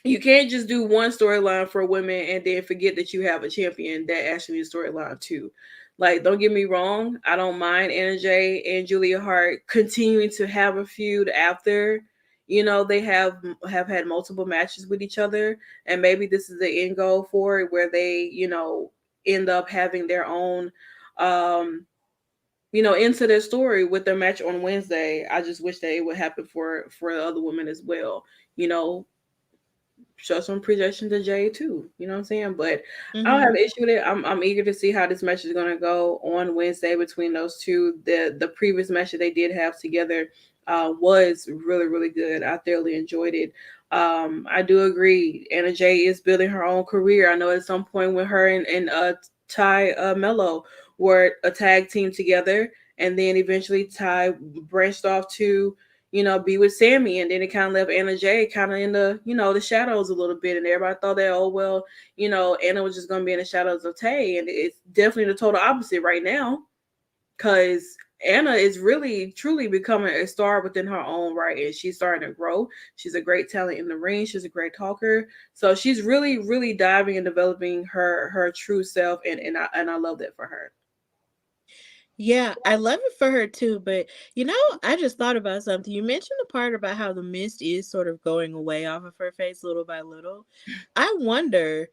you can't just do one storyline for women and then forget that you have a champion that actually is storyline too. Like, don't get me wrong, I don't mind Anna Jay and Julia Hart continuing to have a feud after, you know, they have had multiple matches with each other, and maybe this is the end goal for it, where they, you know, end up having their own, you know, into their story with their match on Wednesday. I just wish that it would happen for the other women as well. You know, show some appreciation to Jade too. You know what I'm saying? But I don't have an issue with it. I'm eager to see how this match is gonna go on Wednesday between those two. The previous match that they did have together was really, really good. I thoroughly enjoyed it. I do agree. Anna Jay is building her own career. I know at some point when her and Ty Mello were a tag team together, and then eventually Ty branched off to, you know, be with Sammy, and then it kind of left Anna Jay kind of in the, you know, the shadows a little bit, and everybody thought that, oh well, you know, Anna was just going to be in the shadows of Tay, and it's definitely the total opposite right now, because Anna is really truly becoming a star within her own right, and she's starting to grow. She's a great talent in the ring. She's a great talker, so she's really, really diving and developing her true self, and I love that for her. Yeah, I love it for her too, but you know, I just thought about something. You mentioned the part about how the mist is sort of going away off of her face little by little. I wonder,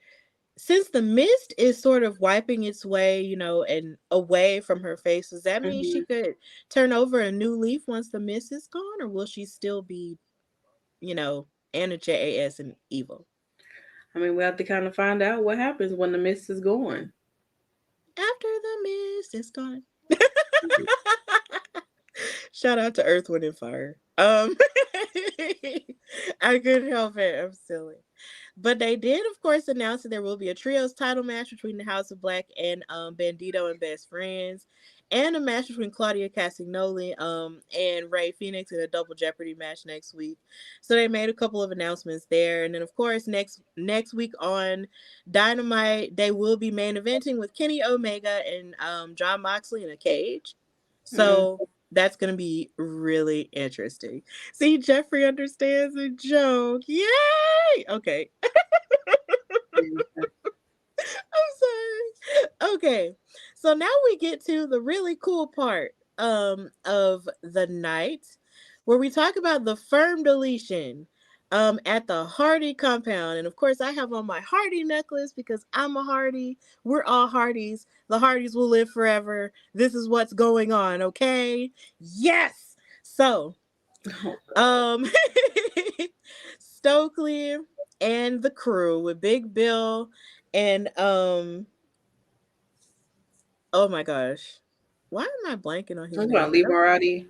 since the mist is sort of wiping its way, you know, and away from her face, does that mean she could turn over a new leaf once the mist is gone, or will she still be, you know, Anna JAS and evil? I mean, we have to kind of find out what happens when the mist is gone. After the mist is gone. Shout out to Earth, Wind, and Fire. I couldn't help it. I'm silly. But they did, of course, announce that there will be a trios title match between the House of Black and Bandito and Best Friends, and a match between Claudia Castagnoli and Ray Phoenix in a double Jeopardy match next week. So they made a couple of announcements there. And then, of course, next week on Dynamite, they will be main eventing with Kenny Omega and John Moxley in a cage. So That's going to be really interesting. See, Jeffrey understands the joke. Yay! Okay. I'm sorry. Okay. So now we get to the really cool part of the night where we talk about the firm deletion at the Hardy compound. And of course I have on my Hardy necklace because I'm a Hardy. We're all Hardys. The Hardys will live forever. This is what's going on, okay? Yes. So um Stokely and the crew with Big Bill and oh my gosh, why am I blanking on his I'm going name? to leave Moriarty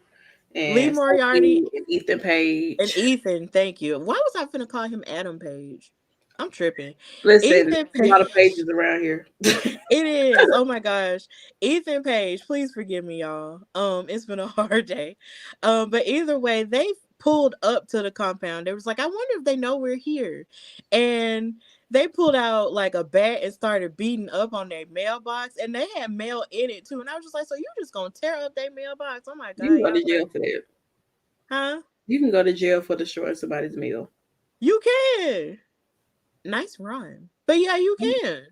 Lee and Moriarty Sophie and Ethan Page. and Ethan. Thank you. Why was I finna call him Adam Page? I'm tripping. Listen, Ethan a lot of Page. pages around here. It is. Oh my gosh. Ethan Page, please forgive me, y'all. It's been a hard day. But either way, they pulled up to the compound. They was like, I wonder if they know we're here. And they pulled out like a bat and started beating up on their mailbox, and they had mail in it too. And I was just like, so you just gonna tear up their mailbox? Oh my You god, can go y'all to jail crazy. for that. Huh? You can go to jail for destroying somebody's meal. You can. Nice rhyme. But yeah, you can.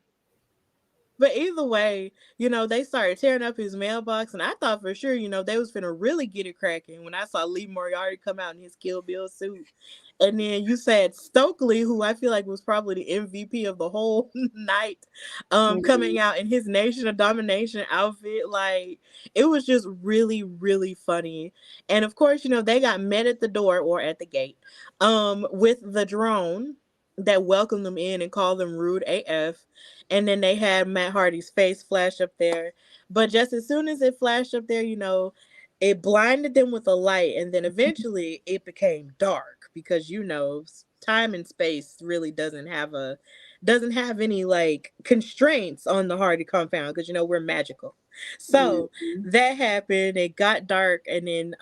But either way, they started tearing up his mailbox, and I thought for sure, they was finna really get it cracking when I saw Lee Moriarty come out in his Kill Bill suit. And then you said Stokely, who I feel like was probably the MVP of the whole night, coming out in his Nation of Domination outfit. Like, it was just really, really funny. And of course, they got met at the door or at the gate, with the drone that welcomed them in and called them rude AF. And then they had Matt Hardy's face flash up there. But just as soon as it flashed up there, it blinded them with a light. And then eventually it became dark because, time and space really doesn't have any like constraints on the Hardy compound because, we're magical. So that happened. It got dark, and then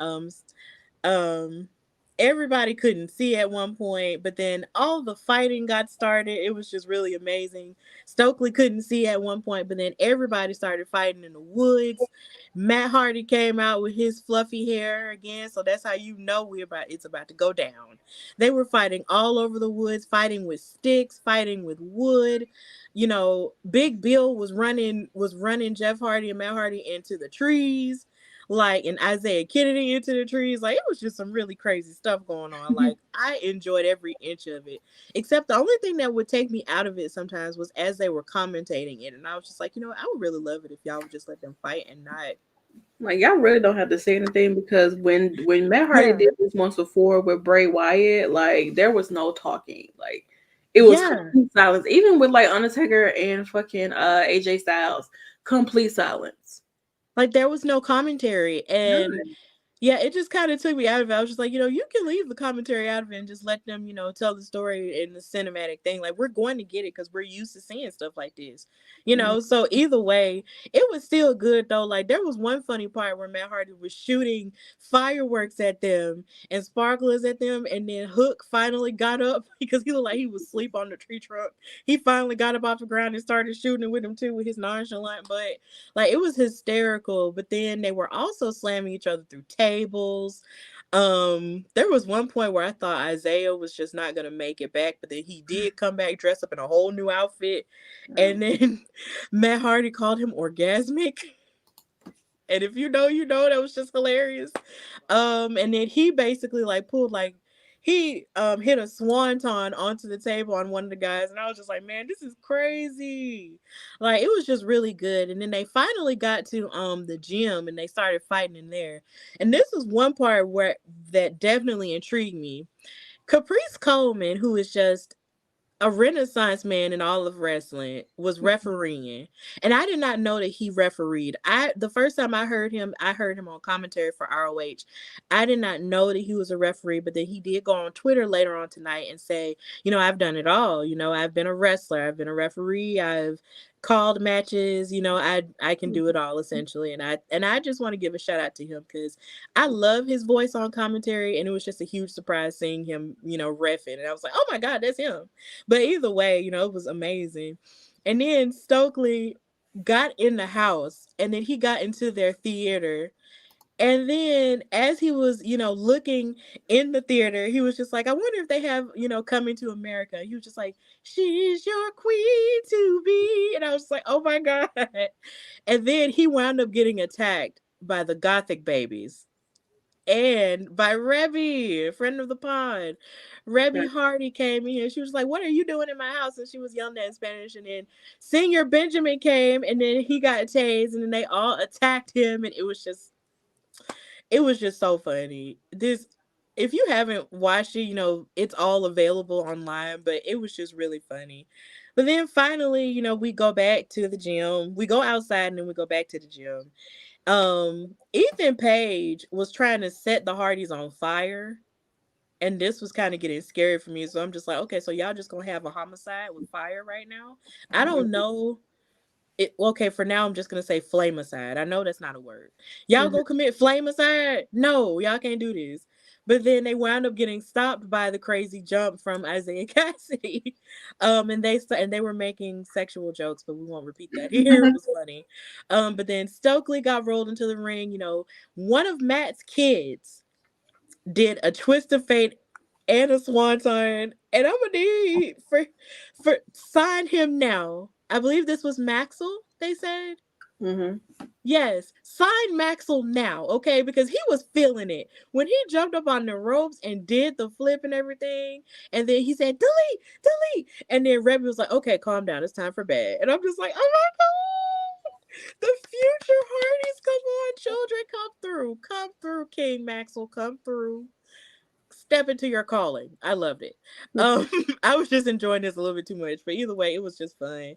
everybody couldn't see at one point, but then all the fighting got started. It was just really amazing. Stokely couldn't see at one point, but then everybody started fighting in the woods. Matt Hardy came out with his fluffy hair again, so that's how it's about to go down. They were fighting all over the woods, fighting with sticks, fighting with wood. Big Bill was running Jeff Hardy and Matt Hardy into the trees, like, and Isaiah Kennedy into the trees. Like, it was just some really crazy stuff going on. Like, I enjoyed every inch of it, except the only thing that would take me out of it sometimes was as they were commentating it, and I was just like, I would really love it if y'all would just let them fight and not, like, y'all really don't have to say anything, because when Matt Hardy did this once before with Bray Wyatt, like, there was no talking. Like, it was complete silence. Even with like Undertaker and fucking AJ Styles, complete silence. Like, there was no commentary. And yeah, it just kind of took me out of it. I was just like, you can leave the commentary out of it and just let them, tell the story in the cinematic thing. Like, we're going to get it because we're used to seeing stuff like this, So either way, it was still good though. Like, there was one funny part where Matt Hardy was shooting fireworks at them and sparklers at them, and then Hook finally got up because he looked like he was asleep on the tree trunk. He finally got up off the ground and started shooting with him too, with his nonchalant butt. Like, it was hysterical. But then they were also slamming each other through tables. There was one point where I thought Isaiah was just not gonna make it back, but then he did come back dressed up in a whole new outfit. And then Matt Hardy called him orgasmic. And if you know, that was just hilarious. And then he basically like pulled like he hit a swanton onto the table on one of the guys, and I was just like, man, this is crazy. Like, it was just really good. And then they finally got to the gym and they started fighting in there. And this was one part where that definitely intrigued me. Caprice Coleman, who is just a renaissance man in all of wrestling, was refereeing, and I did not know that he refereed. The first time I heard him on commentary for ROH. I did not know that he was a referee, but then he did go on Twitter later on tonight and say, I've done it all. I've been a wrestler, I've been a referee, I've called matches, I can do it all essentially. And I just want to give a shout out to him because I love his voice on commentary, and it was just a huge surprise seeing him, reffing, and I was like, oh my god, that's him. But either way, it was amazing. And then Stokely got in the house, and then he got into their theater, And then as he was, looking in the theater, he was just like, I wonder if they have, Coming to America. He was just like, she's your queen to be. And I was like, oh my God. And then he wound up getting attacked by the Gothic babies and by Rebby, friend of the pod. Rebby Hardy came in. She was like, what are you doing in my house? And she was yelling that in Spanish. And then Senior Benjamin came, and then he got tased, and then they all attacked him. And it was just so funny. If you haven't watched it, it's all available online, but it was just really funny. But then finally, we go back to the gym. We go outside and then we go back to the gym. Ethan Page was trying to set the Hardys on fire, and this was kind of getting scary for me. So I'm just like, okay, so y'all just gonna have a homicide with fire right now? I don't know. Okay, for now I'm just gonna say flamicide. I know that's not a word. Y'all gonna commit flamicide? No, y'all can't do this. But then they wound up getting stopped by the crazy jump from Isaiah Cassidy. And they were making sexual jokes, but we won't repeat that here. It was funny. But then Stokely got rolled into the ring. One of Matt's kids did a twist of fate and a swanton, and I'm gonna need for sign him now. I believe this was Maxwell, they said. Yes, sign Maxwell now, okay? Because he was feeling it when he jumped up on the ropes and did the flip and everything. And then he said, delete. And then Rebby was like, okay, calm down. It's time for bed. And I'm just like, oh my God. The future Hardys, come on, children, come through, King Maxwell, come through. Step into your calling. I loved it. I was just enjoying this a little bit too much, but either way, it was just fun.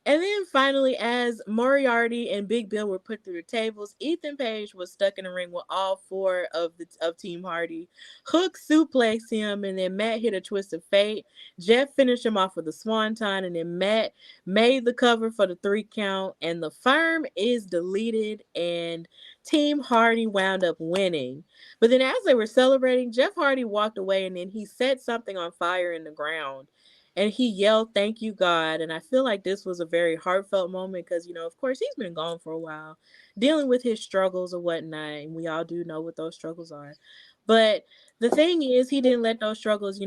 And then finally, as Moriarty and Big Bill were put through the tables, Ethan Page was stuck in the ring with all four of Team Hardy. Hook suplexed him, and then Matt hit a twist of fate. Jeff finished him off with a swanton, and then Matt made the cover for the 3 count, and the firm is deleted, and Team Hardy wound up winning. But then as they were celebrating, Jeff Hardy walked away, and then he set something on fire in the ground. And he yelled, thank you, God. And I feel like this was a very heartfelt moment because, of course, he's been gone for a while, dealing with his struggles or whatnot. And we all do know what those struggles are. But the thing is, he didn't let those struggles,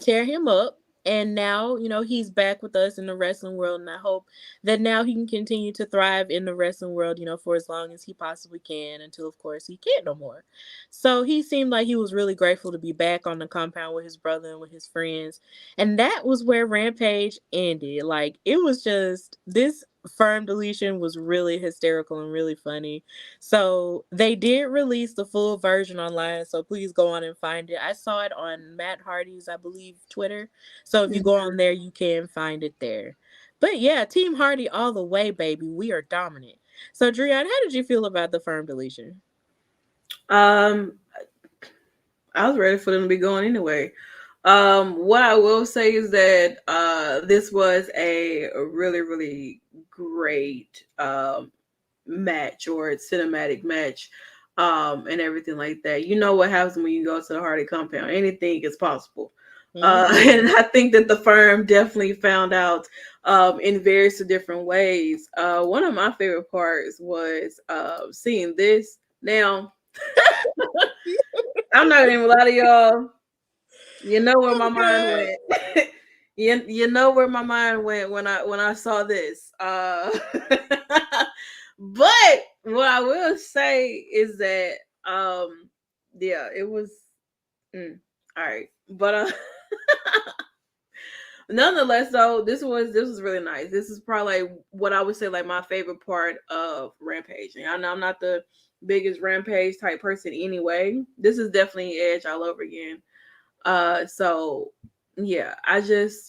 tear him up. And now, he's back with us in the wrestling world. And I hope that now he can continue to thrive in the wrestling world, for as long as he possibly can, until, of course, he can't no more. So he seemed like he was really grateful to be back on the compound with his brother and with his friends. And that was where Rampage ended. Like, it was just, this Firm Deletion was really hysterical and really funny. So they did release the full version online, so please go on and find it. I saw it on Matt Hardy's, I believe, Twitter. So if you go on there, you can find it there. But yeah, Team Hardy all the way, baby. We are dominant. So Driune, how did you feel about the Firm Deletion? I was ready for them to be going anyway. What I will say is that this was a really, really great match or cinematic match and everything like that. You know what happens when you go to the Hardy compound. Anything is possible. And I think that the firm definitely found out in various different ways. One of my favorite parts was seeing this. Now, I'm not gonna lie to y'all. You know where my mind went. you know where my mind went when I saw this. But what I will say is that yeah, it was all right. But nonetheless, though, this was really nice. This is probably like what I would say like my favorite part of Rampage. And I know I'm not the biggest Rampage type person anyway. This is definitely Edge all over again. So yeah, I'm just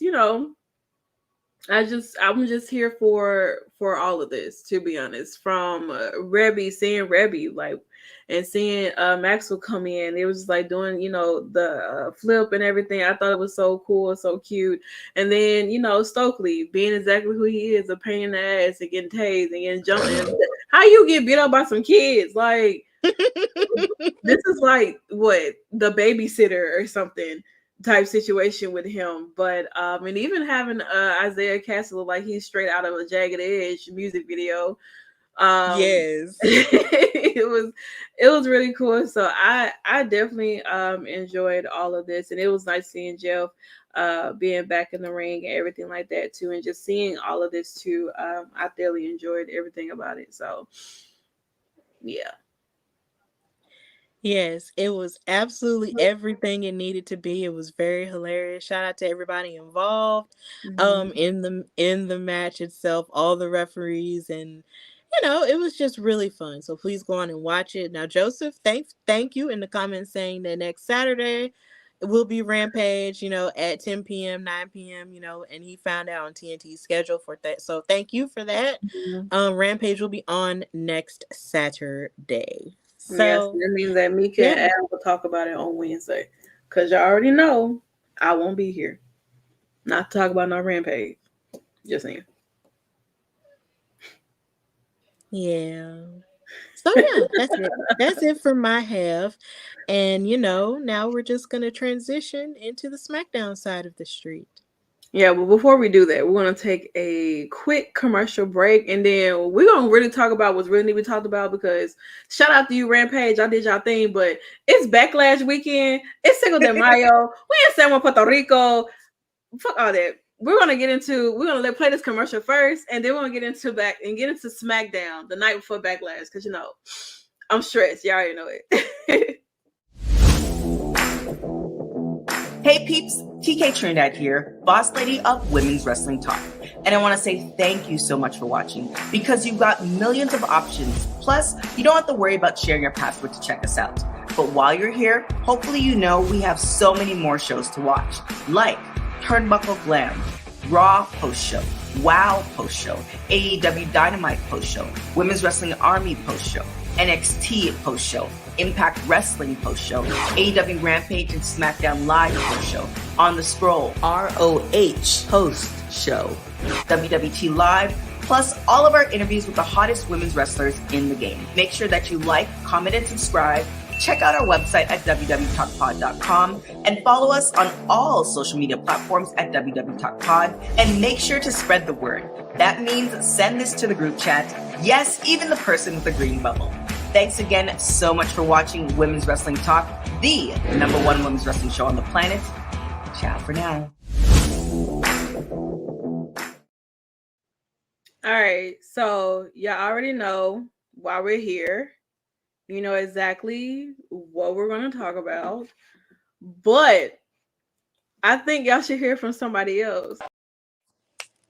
here for all of this, to be honest. From seeing Rebby, like, and seeing Maxwell come in, it was like doing, the flip and everything. I thought it was so cool, so cute. And then, Stokely being exactly who he is, a pain in the ass and getting tased and getting jumped. How you get beat up by some kids? Like, this is like what, the babysitter or something type situation with him. But and even having Isaiah Cassidy look like he's straight out of a Jagged Edge music video. Yes. it was really cool. So I definitely enjoyed all of this, and it was nice seeing Jeff being back in the ring and everything like that too, and just seeing all of this too. I thoroughly enjoyed everything about it. So yeah. Yes, it was absolutely everything it needed to be. It was very hilarious. Shout out to everybody involved in the match itself, all the referees, and it was just really fun. So please go on and watch it. Now, Joseph, thank you in the comments saying that next Saturday it will be Rampage, at 10 p.m., 9 p.m., and he found out on TNT's schedule for that. So thank you for that. Rampage will be on next Saturday. So yes, that means that Mika and Adam will talk about it on Wednesday. Because you already know I won't be here. Not to talk about no Rampage. Just saying. Yeah. So yeah, that's it. That's it for my half. And now we're just gonna transition into the SmackDown side of the street. Yeah, but before we do that, we're gonna take a quick commercial break, and then we're gonna really talk about what's really need to be talked about. Because shout out to you, Rampage, y'all did y'all thing, but it's Backlash weekend. It's Cinco de Mayo. We in San Juan, Puerto Rico. Fuck all that. We're gonna play this commercial first, and then we're gonna get into SmackDown the night before Backlash, because I'm stressed. Y'all already know it. Hey peeps, TK Trinidad here, boss lady of Women's Wrestling Talk. And I want to say thank you so much for watching, because you've got millions of options. Plus, you don't have to worry about sharing your password to check us out. But while you're here, hopefully we have so many more shows to watch, like Turnbuckle Glam, Raw Post-Show, WOW Post-Show, AEW Dynamite Post-Show, Women's Wrestling Army Post-Show, NXT Post-Show, Impact Wrestling Post-Show, AEW Rampage and SmackDown Live Post-Show, On the Scroll, ROH Post-Show, WWT Live, plus all of our interviews with the hottest women's wrestlers in the game. Make sure that you like, comment, and subscribe. Check out our website at www.talkpod.com and follow us on all social media platforms at www.talkpod, and make sure to spread the word. That means send this to the group chat. Yes, even the person with the green bubble. Thanks again so much for watching Women's Wrestling Talk, the #1 women's wrestling show on the planet. Ciao for now. All right, so y'all already know why we're here. You know exactly what we're going to talk about. But I think y'all should hear from somebody else.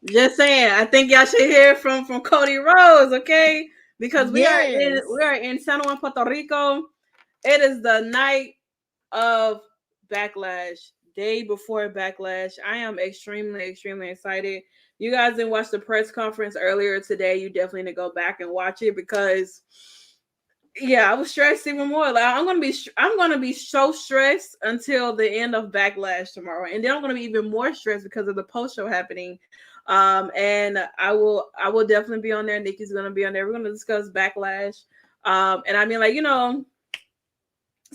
Just saying, I think y'all should hear from Cody Rhodes, okay? Because we are in San Juan, Puerto Rico. It is the night of Backlash, day before Backlash. I am extremely, extremely excited. You guys didn't watch the press conference earlier today. You definitely need to go back and watch it, because I was stressed even more. Like I'm gonna be so stressed until the end of Backlash tomorrow, and then I'm gonna be even more stressed because of the post show happening. And I will definitely be on there. Nikki's gonna be on there. We're gonna discuss Backlash. And I mean, like, it's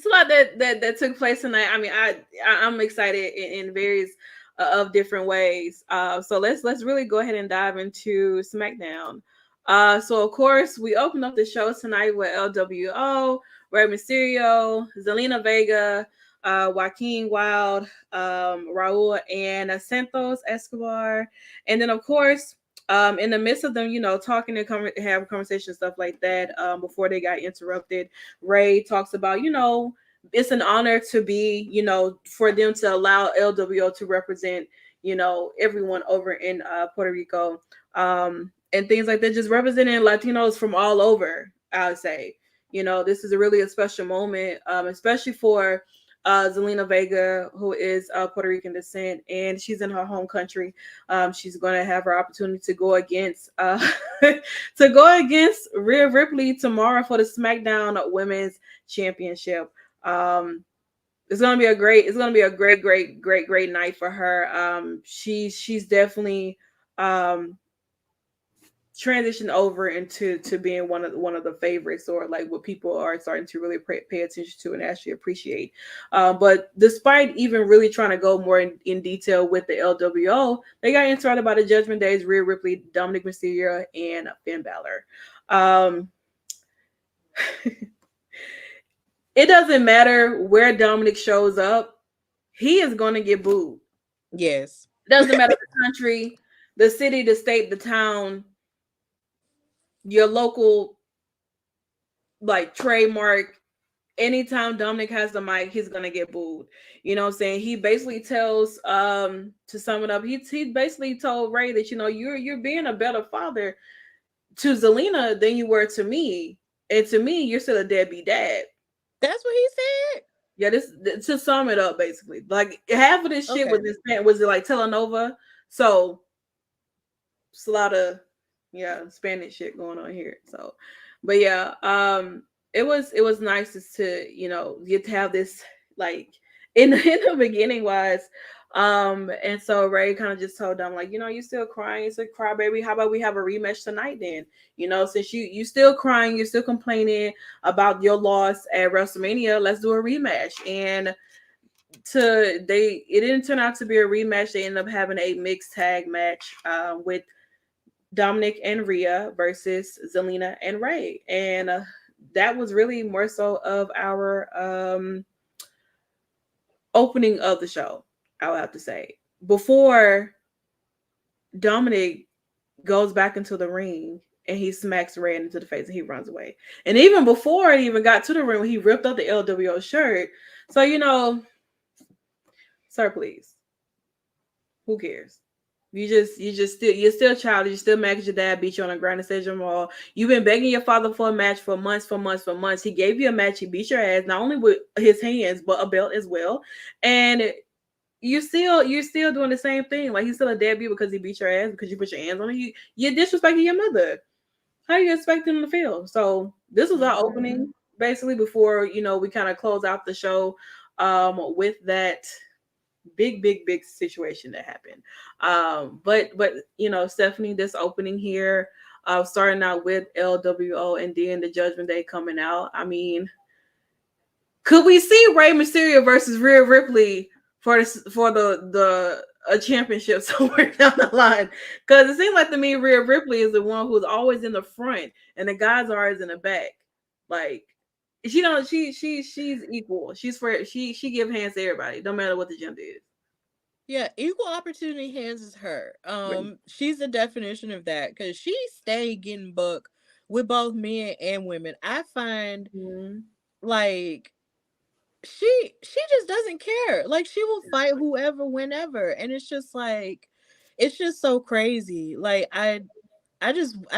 a lot that took place tonight. I mean, I'm excited in various of different ways. So let's really go ahead and dive into SmackDown. So of course we open up the show tonight with LWO, Rey Mysterio, ZelinaVega, Joaquin Wilde, Raul, and Santos Escobar. And then of course, in the midst of them, talking and have conversations, stuff like that, before they got interrupted, Rey talks about, it's an honor to be, for them to allow LWO to represent, everyone over in Puerto Rico. And things like that, just representing Latinos from all over, I would say. This is really a special moment, especially for ZelinaVega, who is Puerto Rican descent, and she's in her home country. She's going to have her opportunity to go against Rhea Ripley tomorrow for the SmackDown Women's Championship. It's gonna be a great night for her. She's definitely transition over into being one of the favorites, or like what people are starting to really pay attention to and actually appreciate. But despite even really trying to go more in detail with the LWO, they got interrupted by the Judgment Days, Rhea Ripley, Dominick Mysterio, and Finn Balor. It doesn't matter where Dominick shows up, he is going to get booed. Yes. It doesn't matter the country, the city, the state, the town, your local like trademark. Anytime Dominick has the mic, he's gonna get booed. You know what I'm saying? He basically tells to sum it up, he basically told Ray that, you know, you're being a better father to Zelina than you were to me. And to me, you're still a deadbeat dad. That's what he said? Yeah, this to sum it up, basically. Like half of this shit Okay. was like telenova. So it's a lot of Spanish shit going on here. So but yeah, it was nice to, you know, get to have this like in the beginning wise. And so Ray kind of just told them, like, you know, you still crying, it's a crybaby. How about we have a rematch tonight then? You know, since you still crying, you're still complaining about your loss at WrestleMania, let's do a rematch. And it didn't turn out to be a rematch. They ended up having a mixed tag match with Dominick and Rhea versus Zelina and Ray. And that was really more so of our opening of the show, I would have to say. Before Dominick goes back into the ring and he smacks Ray into the face and he runs away. And even before it even got to the ring, he ripped up the LWO shirt. So, you know, sir, please. Who cares? You're still childish. You're still mad because your dad beat you on a grand stage mall. You've been begging your father for a match for months. He gave you a match. He beat your ass, not only with his hands, but a belt as well. And you're still doing the same thing. Like, he's still a deadbeat because he beat your ass, because you put your hands on him. You're disrespecting your mother. How you expect him to feel? So this was our opening, basically, before, you know, we kind of close out the show with that big situation that happened. But you know, Stephanie, this opening here, starting out with LWO and then the Judgment Day coming out. I mean, could we see Rey Mysterio versus Rhea Ripley for the a championship somewhere down the line? Because it seems like to me Rhea Ripley is the one who's always in the front and the guys are always in the back. Like, she's equal. She give hands to everybody, no matter what the gender is. Yeah, equal opportunity hands is her. She's the definition of that, because she stayed getting booked with both men and women. I find like she just doesn't care. Like, she will fight whoever, whenever, and it's just like, it's just so crazy. Like, I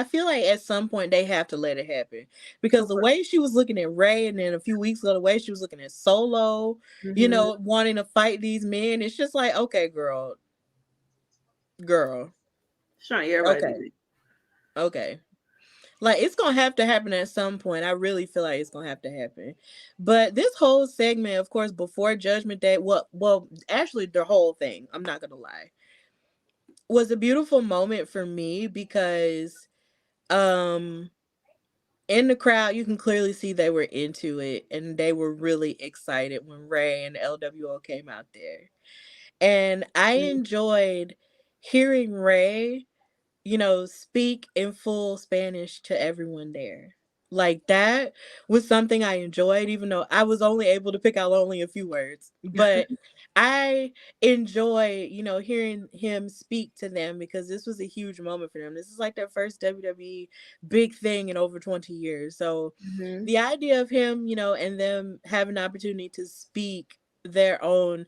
feel like at some point they have to let it happen, because the way she was looking at Ray, and then a few weeks ago the way she was looking at Solo, you know, wanting to fight these men, it's just like, okay, girl. Trying to everybody. Okay. Like, it's gonna have to happen at some point. I really feel like it's gonna have to happen. But this whole segment, of course, before Judgment Day, well, actually the whole thing, I'm not gonna lie, was a beautiful moment for me, because in the crowd you can clearly see they were into it, and they were really excited when Ray and LWO came out there. And I enjoyed hearing Ray, you know, speak in full Spanish to everyone there. Like, that was something I enjoyed, even though I was only able to pick out only a few words. But I enjoy, you know, hearing him speak to them, because this was a huge moment for them. This is like their first WWE big thing in over 20 years. So the idea of him, you know, and them having the opportunity to speak their own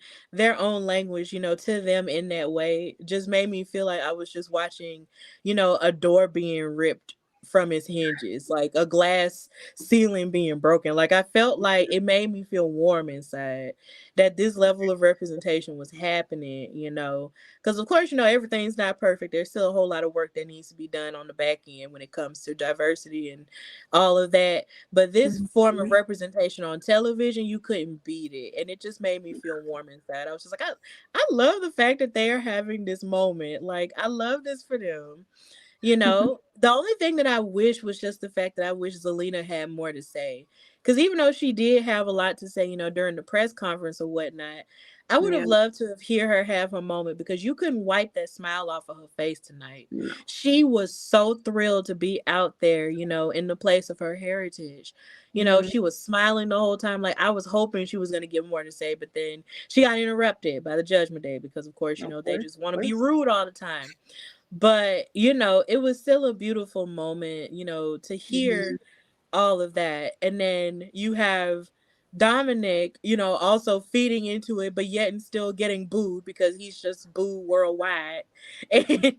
language, you know, to them in that way, just made me feel like I was just watching, you know, a door being ripped from its hinges, like a glass ceiling being broken. Like, I felt like it made me feel warm inside that this level of representation was happening, you know, because of course, you know, everything's not perfect. There's still a whole lot of work that needs to be done on the back end when it comes to diversity and all of that. But this form of representation on television, you couldn't beat it. And it just made me feel warm inside. I was just like, I love the fact that they are having this moment. Like, I love this for them. You know, the only thing that I wish was just the fact that I wish Zelina had more to say. because even though she did have a lot to say, during the press conference or whatnot, I would have loved to have hear her have her moment, because you couldn't wipe that smile off of her face tonight. No. She was so thrilled to be out there, in the place of her heritage. She was smiling the whole time. Like, I was hoping she was going to get more to say, but then she got interrupted by the Judgment Day because, of course, they just want to be rude all the time. But, it was still a beautiful moment, to hear all of that. And then you have Dominick, also feeding into it, but yet and still getting booed because he's just booed worldwide. And,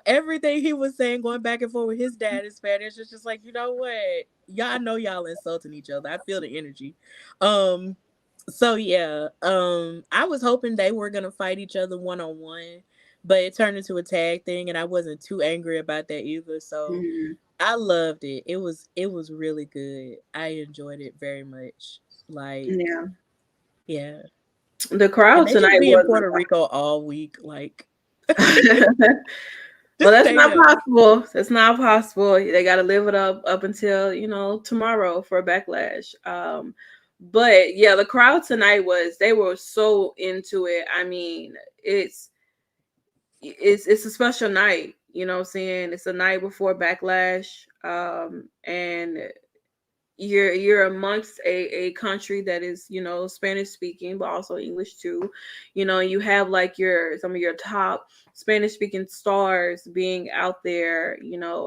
everything he was saying, going back and forth with his dad in Spanish, it's just like, you know what? Y'all know y'all insulting each other. I feel the energy. So yeah, I was hoping they were gonna fight each other one-on-one, but it turned into a tag thing, and I wasn't too angry about that either. So I loved it. It was really good. I enjoyed it very much. Like, yeah. The crowd tonight be was in Puerto Rico all week. Like, well, that's not possible. That's not possible. They got to live it up until tomorrow for Backlash. But yeah, the crowd tonight they were so into it. I mean, it's a special night. You know what I'm saying? It's a night before Backlash, and you're amongst a country that is Spanish speaking, but also English too. You have like some of your top Spanish speaking stars being out there,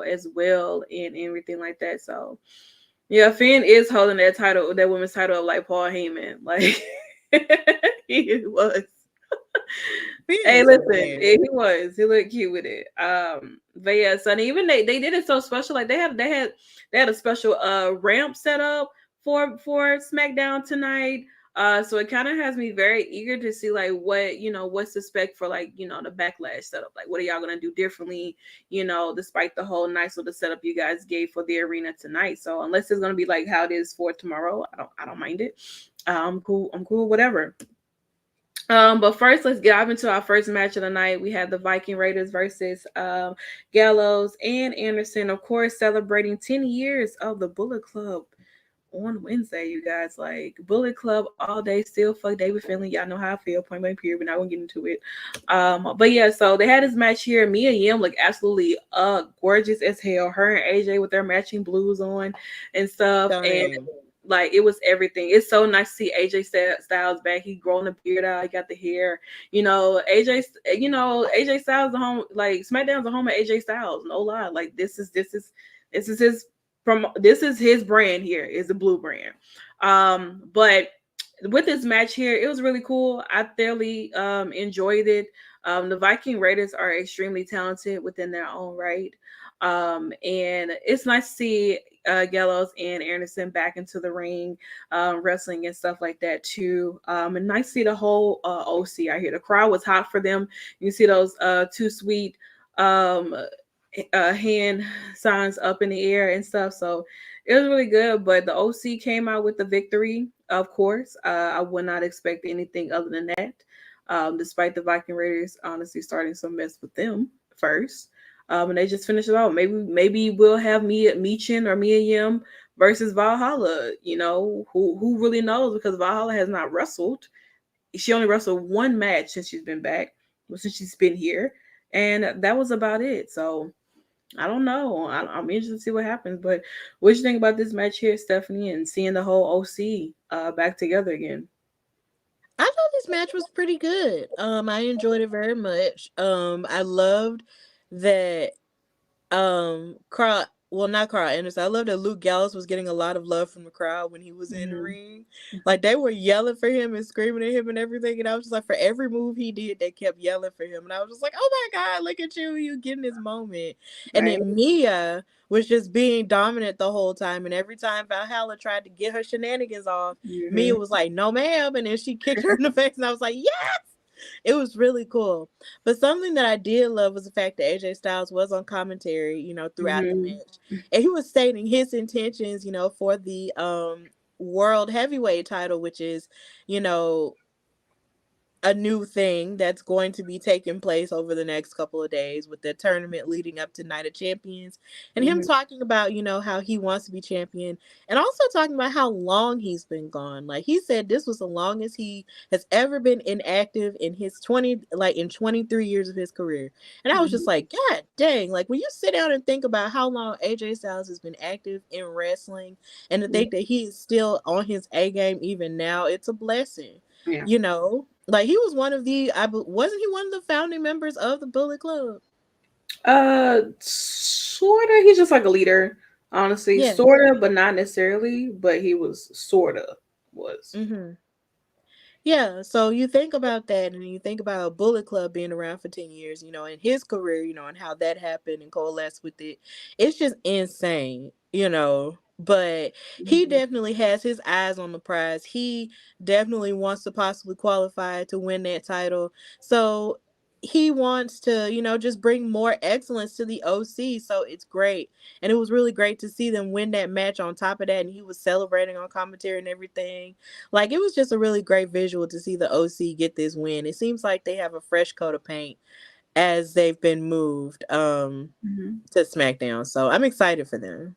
as well, and everything like that. So yeah, Finn is holding that title, that women's title, like Paul Heyman. Like he was. Hey, listen, he was. He looked cute with it. But yeah, so even they did it so special. Like they had a special ramp set up for SmackDown tonight. So it kind of has me very eager to see like what's to expect for like the Backlash setup. Like what are y'all gonna do differently? Despite the whole nice little setup you guys gave for the arena tonight. So unless it's gonna be like how it is for tomorrow, I don't mind it. I'm cool, whatever. But first, let's dive into our first match of the night. We had the Viking Raiders versus Gallows and Anderson, of course, celebrating 10 years of the Bullet Club on Wednesday, you guys. Like, Bullet Club all day, still fuck David Finlay. Y'all know how I feel, point blank period. We're not gonna get into it. But yeah, so they had this match here. Mia Yim looked absolutely gorgeous as hell. Her and AJ with their matching blues on and stuff. And like, it was everything. It's so nice to see AJ Styles back. He grown the beard out. He got the hair. AJ Styles the home. Like, SmackDown's the home of AJ Styles. No lie. Like, this is his brand here. Is the blue brand. But with this match here, it was really cool. I thoroughly enjoyed it. The Viking Raiders are extremely talented within their own right. And it's nice to see Gallows and Anderson back into the ring, wrestling and stuff like that too. And nice to see the whole OC out here. The crowd was hot for them. You see those two sweet hand signs up in the air and stuff. So it was really good. But the OC came out with the victory, of course. I would not expect anything other than that. Despite the Viking Raiders honestly starting some mess with them first. And they just finished it out. Maybe we'll have Michin or Mia Yim versus Valhalla. Who really knows? Because Valhalla has not wrestled. She only wrestled one match since she's been back, since she's been here, and that was about it. So I don't know. I'm interested to see what happens. But what do you think about this match here, Stephanie, and seeing the whole OC back together again? I thought this match was pretty good. I enjoyed it very much. I loved that not Carl Anderson. I love that Luke Gallows was getting a lot of love from the crowd when he was in the ring. Like, they were yelling for him and screaming at him and everything. And I was just like, for every move he did, they kept yelling for him. And I was just like, oh my God, look at you getting this moment. And then Mia was just being dominant the whole time. And every time Valhalla tried to get her shenanigans off, Mia was like, no ma'am. And then she kicked her in the face. And I was like, yes! It was really cool. But something that I did love was the fact that AJ Styles was on commentary, throughout the match. And he was stating his intentions, for the world heavyweight title, which is, a new thing that's going to be taking place over the next couple of days with the tournament leading up to Night of Champions, and him talking about, you know, how he wants to be champion, and also talking about how long he's been gone. Like, he said this was the longest he has ever been inactive in his 23 years of his career. And I was just like, God dang, like, when you sit down and think about how long AJ Styles has been active in wrestling, and to think that he is still on his A game even now, it's a blessing. Yeah. You know, like, he was one of the, wasn't he one of the founding members of the Bullet Club? Sorta. He's just like a leader, honestly. Yeah. Sorta, but not necessarily. But he was sorta was. Yeah, so you think about that, and you think about Bullet Club being around for 10 years, you know, in his career, you know, and how that happened and coalesced with it. It's just insane, you know. But he definitely has his eyes on the prize. He definitely wants to possibly qualify to win that title. So he wants to, you know, just bring more excellence to the OC. So it's great. And it was really great to see them win that match on top of that. And he was celebrating on commentary and everything. Like, it was just a really great visual to see the OC get this win. It seems like they have a fresh coat of paint as they've been moved to SmackDown. So I'm excited for them.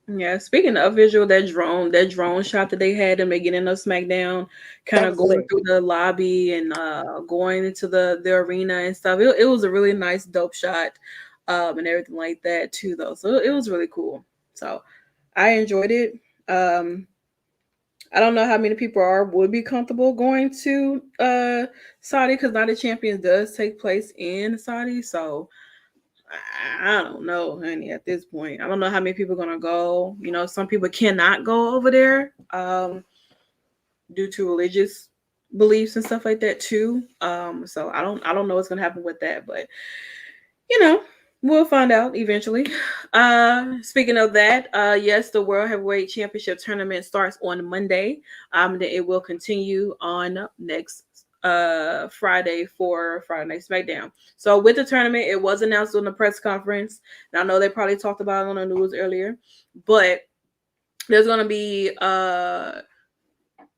Yeah, speaking of visual, that drone shot that they had in the beginning of SmackDown, kind of going through the lobby and going into the arena and stuff. It was a really nice, dope shot, and everything like that too, though. So it was really cool. So I enjoyed it. I don't know how many people would be comfortable going to Saudi, because Night of Champions does take place in Saudi. So I don't know, honey, at this point. I don't know how many people are going to go. You know, some people cannot go over there due to religious beliefs and stuff like that too. So I don't know what's going to happen with that, but you know, we'll find out eventually. Speaking of that, yes, the World Heavyweight Championship tournament starts on Monday. Then it will continue on next Friday for Friday Night SmackDown. So with the tournament, it was announced on the press conference. And I know they probably talked about it on the news earlier, but there's going to be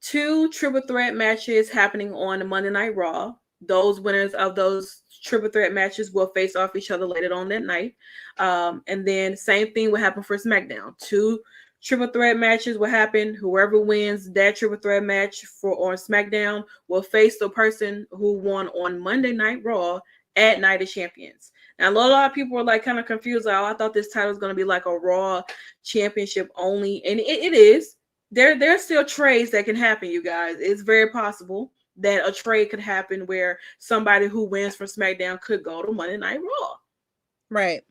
2 triple threat matches happening on Monday Night Raw. Those winners of those triple threat matches will face off each other later on that night. And then same thing will happen for SmackDown. 2 triple threat matches will happen. Whoever wins that triple threat match on SmackDown will face the person who won on Monday Night Raw at Night of Champions. Now, a lot of people were like kind of confused. Like, oh, I thought this title was going to be like a Raw championship only. And it is. There's still trades that can happen, you guys. It's very possible that a trade could happen where somebody who wins from SmackDown could go to Monday Night Raw. Right.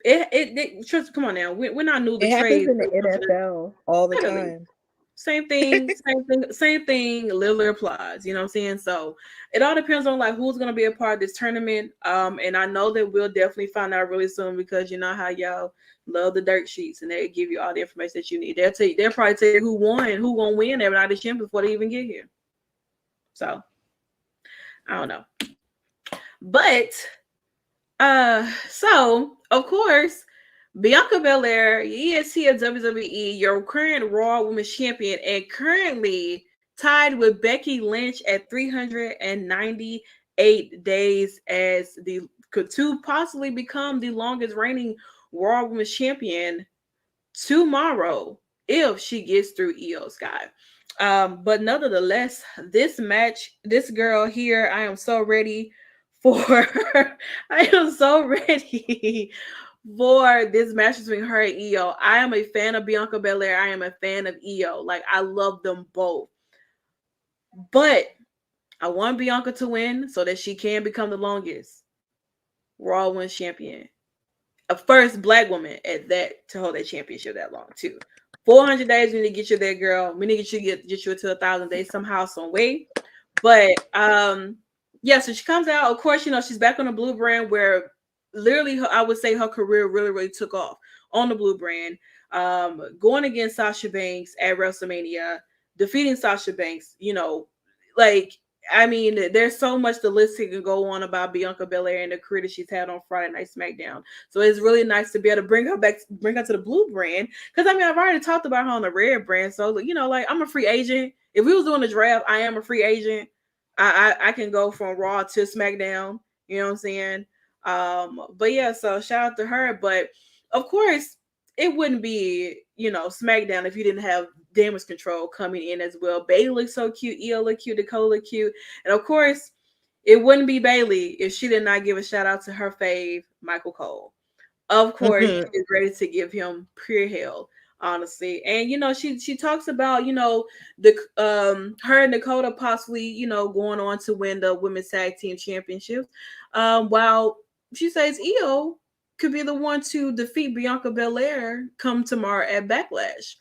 It come on now. We're not new to it trade. Happens in the NFL all the time. Same thing, literally applies. You know what I'm saying? So it all depends on like who's gonna be a part of this tournament. And I know that we'll definitely find out really soon, because you know how y'all love the dirt sheets and they give you all the information that you need. They'll probably tell you who won and who gonna win every night of champions before they even get here. So I don't know. But so of course, Bianca BelAir, is here at WWE, your current Raw Women's Champion, and currently tied with Becky Lynch at 398 days as to possibly become the longest reigning Raw Women's Champion tomorrow if she gets through IYO SKY. But nonetheless, this match, this girl here, I am so ready for this match between her and IYO. I am a fan of Bianca BelAir. I am a fan of IYO. Like, I love them both. But I want Bianca to win so that she can become the longest Raw Women's Champion. A first Black woman at that to hold that championship that long too. 400 days, we need to get you there, girl. We need to get you to 1,000 days somehow, some way. But yeah, so she comes out. Of course, you know, she's back on the Blue brand, where literally I would say her career really took off on the Blue brand. Going against Sasha Banks at WrestleMania, defeating Sasha Banks, you know, like, I mean, there's so much the list can go on about Bianca BelAir and the career that she's had on Friday Night SmackDown. So it's really nice to be able to bring her to the Blue brand. Because, I mean, I've already talked about her on the Red brand. So, you know, like, I'm a free agent. If we was doing a draft, I am a free agent. I can go from Raw to SmackDown. You know what I'm saying? But yeah, so shout out to her. But of course, it wouldn't be, SmackDown if you didn't have Damage Control coming in as well. Bayley looks so cute, Io look cute, Dakota look cute, and of course, it wouldn't be Bayley if she did not give a shout out to her fave, Michael Cole. Of course, she is ready to give him pure hell, honestly. And she talks about the her and Dakota possibly going on to win the women's tag team championships. While she says Io could be the one to defeat Bianca BelAir come tomorrow at Backlash,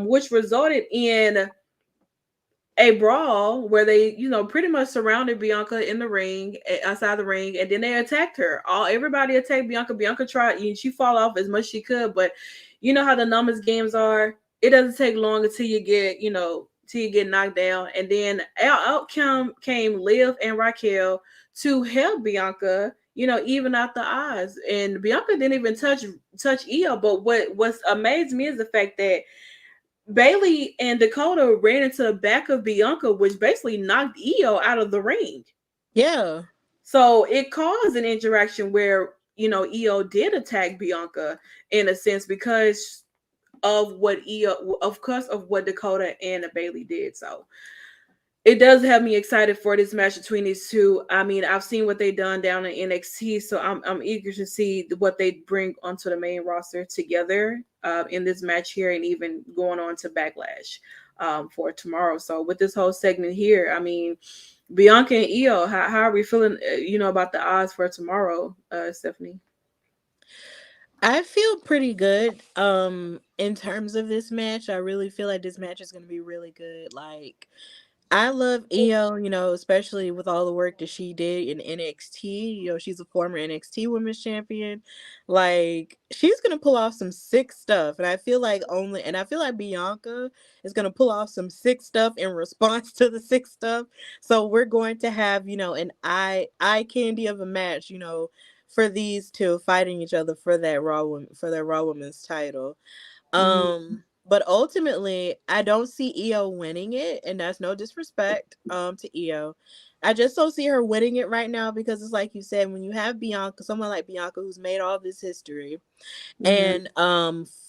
which resulted in a brawl where they, pretty much surrounded Bianca in the ring, outside the ring, and then they attacked her. Everybody attacked Bianca. Bianca tried, she fall off as much as she could, but you know how the numbers games are. It doesn't take long until you get, till you get knocked down. And then out came Liv and Raquel to help Bianca, even out the odds. And Bianca didn't even touch Io. But what's amazed me is the fact that Bayley and Dakota ran into the back of Bianca, which basically knocked Io out of the ring. Yeah. So it caused an interaction where, Io did attack Bianca in a sense because of what Dakota and Bayley did. So it does have me excited for this match between these two. I mean, I've seen what they've done down in NXT, so I'm eager to see what they bring onto the main roster together in this match here, and even going on to Backlash for tomorrow. So with this whole segment here, I mean, Bianca and Io, how are we feeling? About the odds for tomorrow, Stephanie? I feel pretty good in terms of this match. I really feel like this match is going to be really good. Like, I love Io, especially with all the work that she did in NXT. She's a former NXT Women's Champion. Like, she's gonna pull off some sick stuff, and I feel like Bianca is gonna pull off some sick stuff in response to the sick stuff. So we're going to have, an eye candy of a match, for these two fighting each other for that Raw Women's title. But ultimately, I don't see Io winning it, and that's no disrespect to Io. I just don't see her winning it right now because it's like you said, when you have Bianca, someone like Bianca who's made all this history and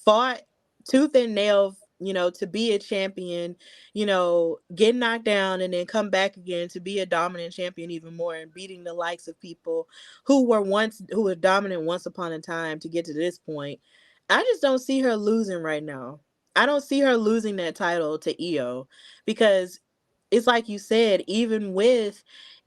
fought tooth and nail, to be a champion, get knocked down and then come back again to be a dominant champion even more, and beating the likes of people who were dominant once upon a time to get to this point. I just don't see her losing right now. I don't see her losing that title to Io because it's like you said, even with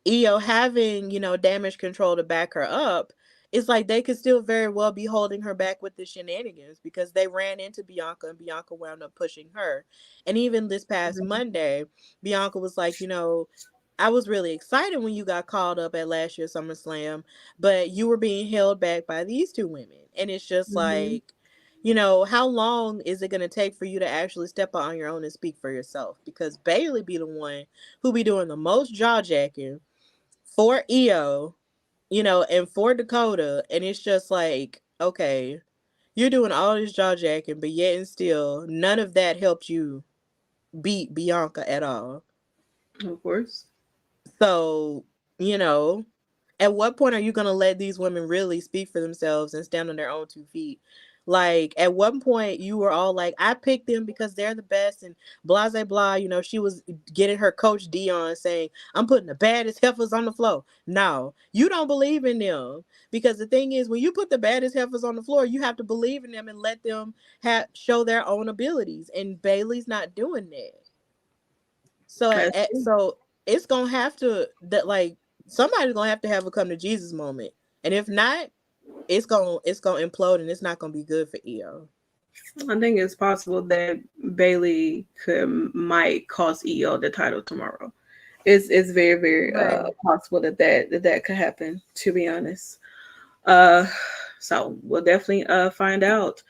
Io having, Damage Control to back her up, it's like they could still very well be holding her back with the shenanigans because they ran into Bianca and Bianca wound up pushing her. And even this past Monday, Bianca was like, I was really excited when you got called up at last year's SummerSlam, but you were being held back by these two women. And it's just like, how long is it going to take for you to actually step out on your own and speak for yourself? Because Bayley be the one who be doing the most jaw jacking for Io, and for Dakota. And it's just like, okay, you're doing all this jaw jacking, but yet and still, none of that helped you beat Bianca at all. Of course. So, at what point are you going to let these women really speak for themselves and stand on their own 2 feet? Like, at one point, you were all like, I picked them because they're the best, and blah, blah, blah. She was getting her coach Dion saying, I'm putting the baddest heifers on the floor. No, you don't believe in them. Because the thing is, when you put the baddest heifers on the floor, you have to believe in them and let them show their own abilities. And Bayley's not doing that. So, so it's going to have to, somebody's going to have a come to Jesus moment. And if not, it's gonna implode and it's not gonna be good for Io. I think it's possible that Bayley might cost Io the title tomorrow. It's very, very possible that could happen, to be honest. So we'll definitely find out.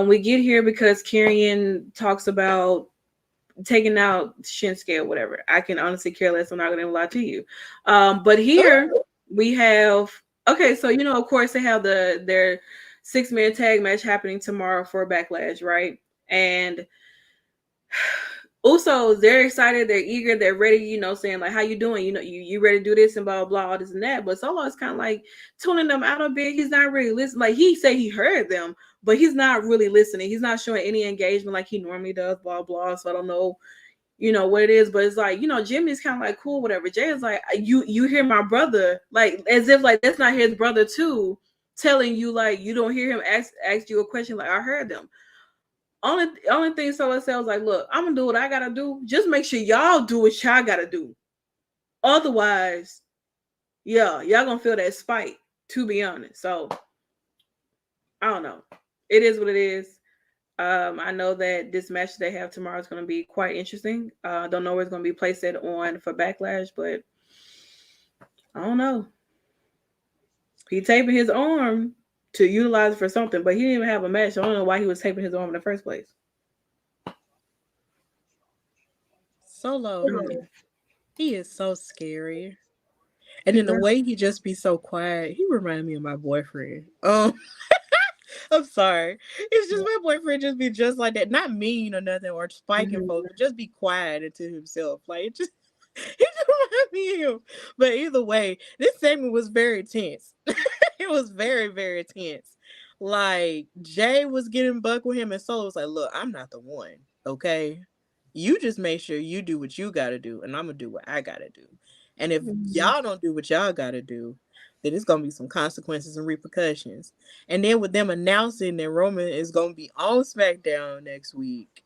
We get here because Karrion talks about taking out Shinsuke or whatever. I can honestly care less. I'm not gonna lie to you. But here we have so of course they have their 6-man tag match happening tomorrow for Backlash, right? And Usos, they're excited, they're eager, they're ready, you know, saying like, how you doing? You know, you ready to do this and blah, blah, blah, all this and that. But Solo is kind of like tuning them out a bit. He's not really listening. Like he said he heard them, but he's not really listening. He's not showing any engagement like he normally does, blah, blah. So I don't know, you know, what it is. But it's like, you know, Jimmy's kind of like cool, whatever. Jay is like, you hear my brother, like as if like that's not his brother too, telling you like you don't hear him ask you a question like I heard them. Only thing Solo said was like, look, I'm gonna do what I gotta do. Just make sure y'all do what y'all gotta do. Otherwise, yeah, y'all gonna feel that spite, to be honest. So I don't know. It is what it is. I know that this match they have tomorrow is gonna be quite interesting. I don't know where it's gonna be placed on for Backlash, but I don't know. He taping his arm to utilize it for something, but he didn't even have a match. So I don't know why he was taping his arm in the first place. Solo, he is so scary. And in the way he just be so quiet, he remind me of my boyfriend. I'm sorry. It's just my boyfriend just be just like that. Not mean or nothing or spiking folks, but just be quiet and to himself. Like it just he just remind me of him. But either way, this segment was very tense. It was very, very tense. Like Jay was getting buck with him and Solo was like, look, I'm not the one. Okay. You just make sure you do what you gotta do, and I'm gonna do what I gotta do. And if y'all don't do what y'all gotta do, then it's gonna be some consequences and repercussions. And then with them announcing that Roman is gonna be on SmackDown next week,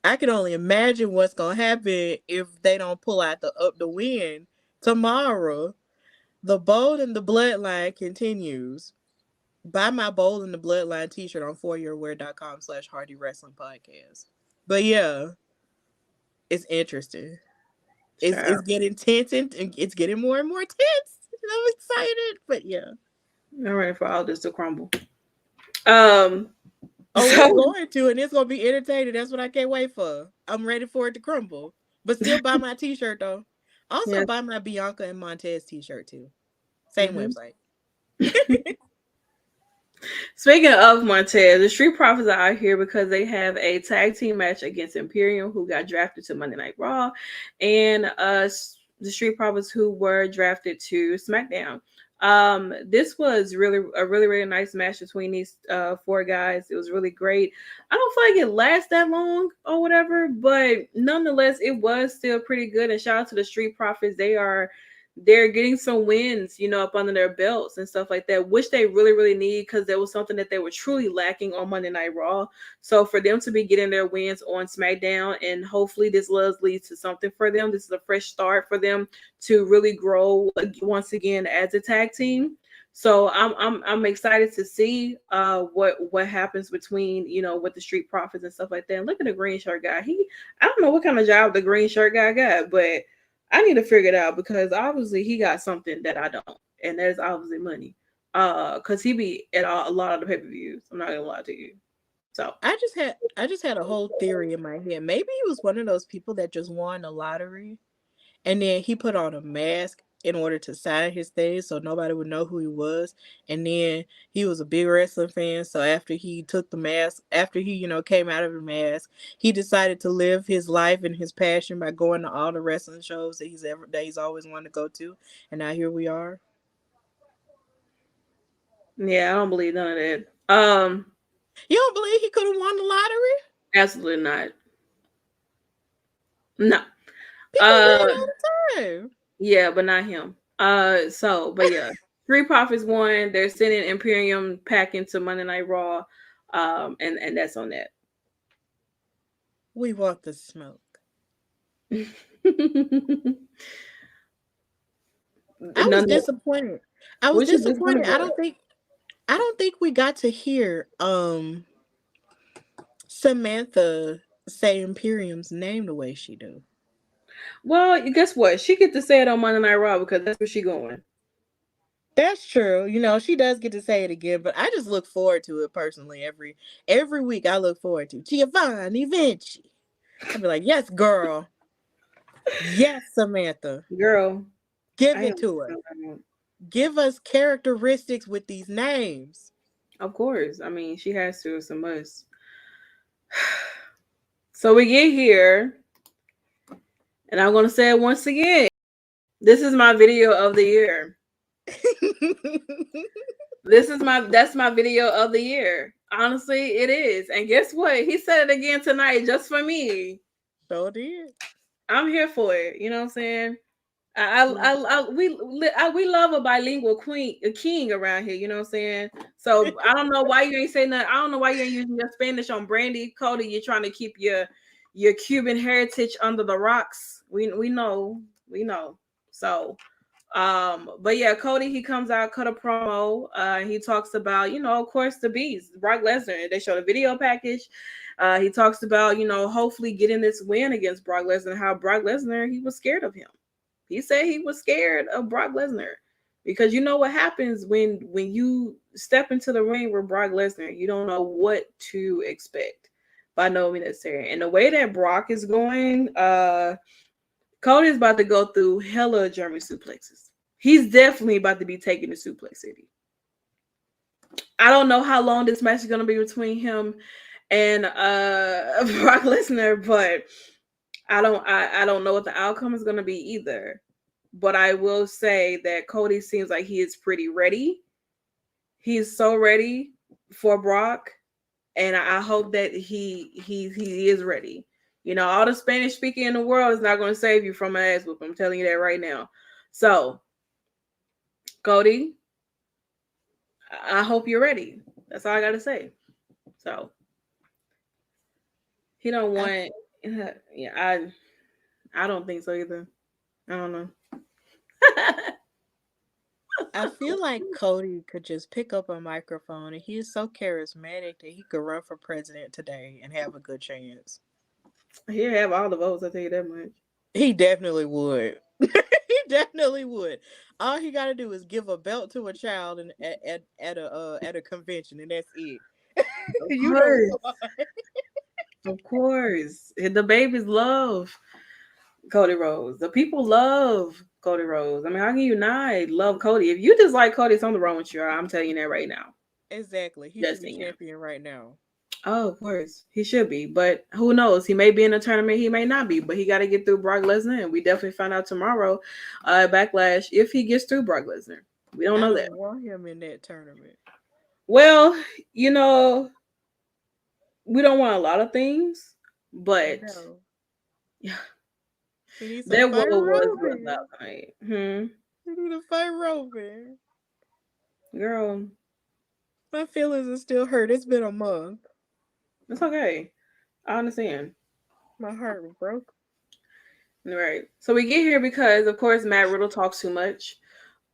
I can only imagine what's gonna happen if they don't pull out the win tomorrow. The Bold and the Bloodline continues. Buy my Bold and the Bloodline t-shirt on foryourwear.com/Hardy Wrestling Podcast. But yeah, it's interesting. It's getting tense and it's getting more and more tense. I'm excited, but yeah. I'm ready for all this to crumble. We're going to, and it's gonna be entertaining. That's what I can't wait for. I'm ready for it to crumble. But still buy my t-shirt though. Also buy my Bianca and Montez t-shirt too. Same website. Speaking of Montez, the Street Profits are out here because they have a tag team match against Imperium, who got drafted to Monday Night Raw, and the Street Profits, who were drafted to SmackDown. This was really nice match between these four guys. It was really great. I don't feel like it lasts that long or whatever, but nonetheless, it was still pretty good. And shout out to the Street Profits. They're getting some wins, you know, up under their belts and stuff like that, which they really need, because there was something that they were truly lacking on Monday Night Raw. So for them to be getting their wins on SmackDown, and hopefully this leads to something for them. This is a fresh start for them to really grow once again as a tag team. So I'm excited to see what happens between, you know, with the Street Profits and stuff like that. And look at the green shirt guy. I don't know what kind of job the green shirt guy got, but I need to figure it out, because obviously he got something that I don't, and that is obviously money. Because he be at a lot of the pay-per-views. I'm not gonna lie to you. So I just had a whole theory in my head. Maybe he was one of those people that just won the lottery, and then he put on a mask in order to sign his thing so nobody would know who he was. And then he was a big wrestling fan, so after he took the mask, after he, you know, came out of the mask, he decided to live his life and his passion by going to all the wrestling shows that he's always wanted to go to. And now here we are. Yeah, I don't believe none of that. You don't believe he could have won the lottery? Absolutely not. No. People win all the time. Yeah, but not him. But yeah, Street Profits won. They're sending Imperium back into Monday Night Raw, and that's on that. We want the smoke. I was disappointed. I don't think we got to hear Samantha say Imperium's name the way she do. Well, guess what? She get to say it on Monday Night Raw, because that's where she going. That's true. You know, she does get to say it again, but I just look forward to it personally. Every week I look forward to Giovanni Vinci. I'd be like, yes, girl. Yes, Samantha. Girl. Give it to us. Give us characteristics with these names. Of course. I mean, she has to. It's a must. So we get here, and I'm gonna say it once again. This is my video of the year. That's my video of the year. Honestly, it is. And guess what? He said it again tonight just for me. So did. I'm here for it. You know what I'm saying? We love a bilingual a king around here. You know what I'm saying? So I don't know why you ain't saying that. I don't know why you ain't using your Spanish on Brandy. Cody, you're trying to keep your Cuban heritage under the rocks. We know. So but yeah, Cody, he comes out, cut a promo. He talks about, of course, the beast, Brock Lesnar. They showed a video package. He talks about, hopefully getting this win against Brock Lesnar. How Brock Lesnar, he was scared of him. He said he was scared of Brock Lesnar because you know what happens when you step into the ring with Brock Lesnar. You don't know what to expect by no means necessary. And the way that Brock is going, Cody's about to go through hella German suplexes. He's definitely about to be taking the Suplex City. I don't know how long this match is going to be between him and Brock Lesnar, but I don't know what the outcome is going to be either. But I will say that Cody seems like he is pretty ready. He's so ready for Brock, and I hope that he is ready. All the Spanish speaking in the world is not going to save you from an ass whoop. I'm telling you that right now. So, Cody, I hope you're ready. That's all I got to say. So, he don't want. Yeah, I don't think so either. I don't know. I feel like Cody could just pick up a microphone, and he is so charismatic that he could run for president today and have a good chance. He'll have all the votes, I'll tell you that much. He definitely would. He definitely would. All he got to do is give a belt to a child and at a convention, and that's it. You know, of course, the babies love Cody Rhodes. The people love Cody Rhodes. I mean, how can you not love Cody? If you dislike Cody, something wrong with you. I'm telling you that right now. Exactly. He should be champion right now. Oh, of course. He should be. But who knows? He may be in a tournament. He may not be. But he got to get through Brock Lesnar. And we definitely find out tomorrow Backlash if he gets through Brock Lesnar. We don't know that. I want him in that tournament. Well, we don't want a lot of things. But yeah. That was last night. You need to fight Roman. Girl. My feelings are still hurt. It's been a month. It's okay. I understand. My heart broke. Right. So we get here because, of course, Matt Riddle talks too much.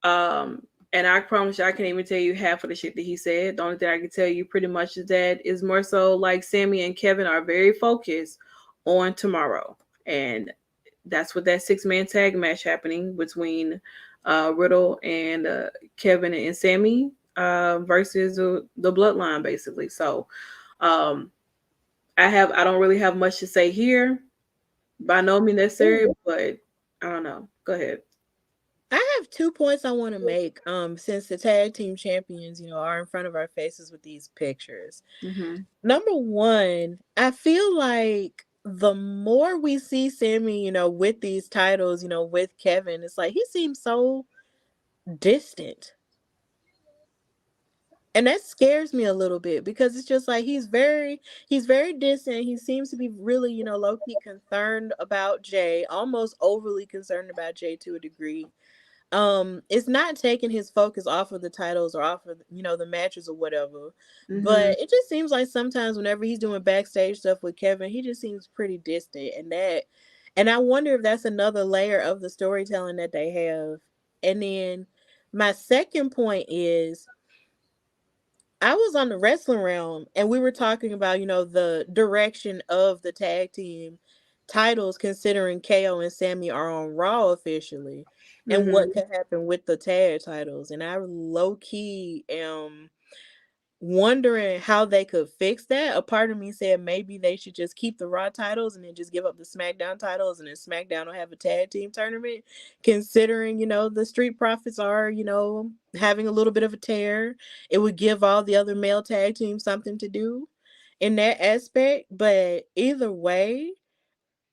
And I promise you, I can't even tell you half of the shit that he said. The only thing I can tell you pretty much is that is more so like Sammy and Kevin are very focused on tomorrow. And that's what that 6-man tag match happening between Riddle and Kevin and Sammy versus the Bloodline, basically. So I don't really have much to say here. By no means necessary, but I don't know. Go ahead. I have 2 points I want to make. Since the tag team champions, are in front of our faces with these pictures. Mm-hmm. Number one, I feel like the more we see Sammy, with these titles, with Kevin, it's like he seems so distant. And that scares me a little bit because it's just like he's very distant. He seems to be really, low-key concerned about Jay, almost overly concerned about Jay to a degree. It's not taking his focus off of the titles or off of, the matches or whatever. Mm-hmm. But it just seems like sometimes whenever he's doing backstage stuff with Kevin, he just seems pretty distant. And I wonder if that's another layer of the storytelling that they have. And then my second point is, I was on the Wrestling Realm and we were talking about, the direction of the tag team titles, considering KO and Sammy are on Raw officially, and what could happen with the tag titles. And I low-key am wondering how they could fix that. A part of me said maybe they should just keep the Raw titles and then just give up the SmackDown titles, and then SmackDown will have a tag team tournament, considering, the Street Profits are, having a little bit of a tear. It would give all the other male tag teams something to do. in that aspect. But either way,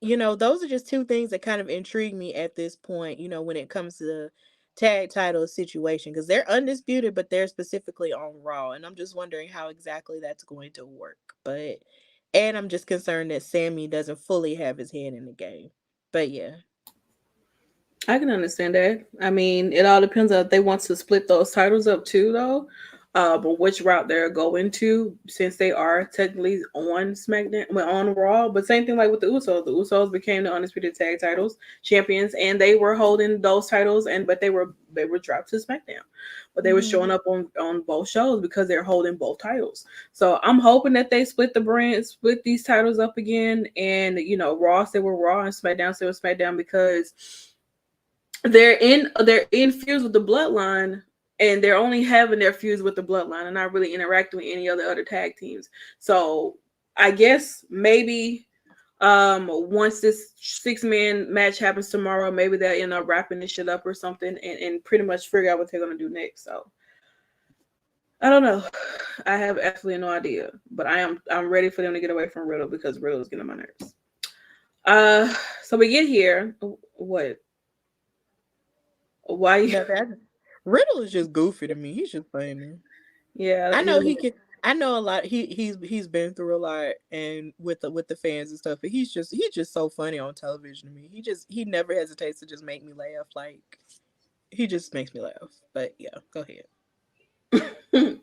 those are just two things that kind of intrigue me at this point, when it comes to the tag title situation, because they're undisputed, but they're specifically on Raw. And I'm just wondering how exactly that's going to work. And I'm just concerned that Sammy doesn't fully have his head in the game. But yeah. I can understand that. I mean, it all depends on if they want to split those titles up too, though. But which route they're going to, since they are technically on SmackDown, well, on Raw. But same thing like with the Usos. The Usos became the undisputed tag titles champions, and they were holding those titles, but they were dropped to SmackDown. But they were showing up on both shows because they're holding both titles. So I'm hoping that they split these titles up again, and Raw stay with Raw and SmackDown stay with SmackDown, because they're in feuds with the Bloodline, and they're only having their feuds with the Bloodline and not really interacting with any other tag teams. So I guess maybe once this 6-man match happens tomorrow, maybe they'll end up wrapping this shit up or something, and pretty much figure out what they're gonna do next. So I don't know. I have absolutely no idea, but I'm ready for them to get away from Riddle, because Riddle is getting on my nerves. So we get here. What? Why? Riddle is just goofy to me. He's just funny. Yeah, I know he can. I know a lot. He's been through a lot, and with the fans and stuff. But he's just so funny on television to me. He never hesitates to just make me laugh. Like, he just makes me laugh. But yeah, go ahead.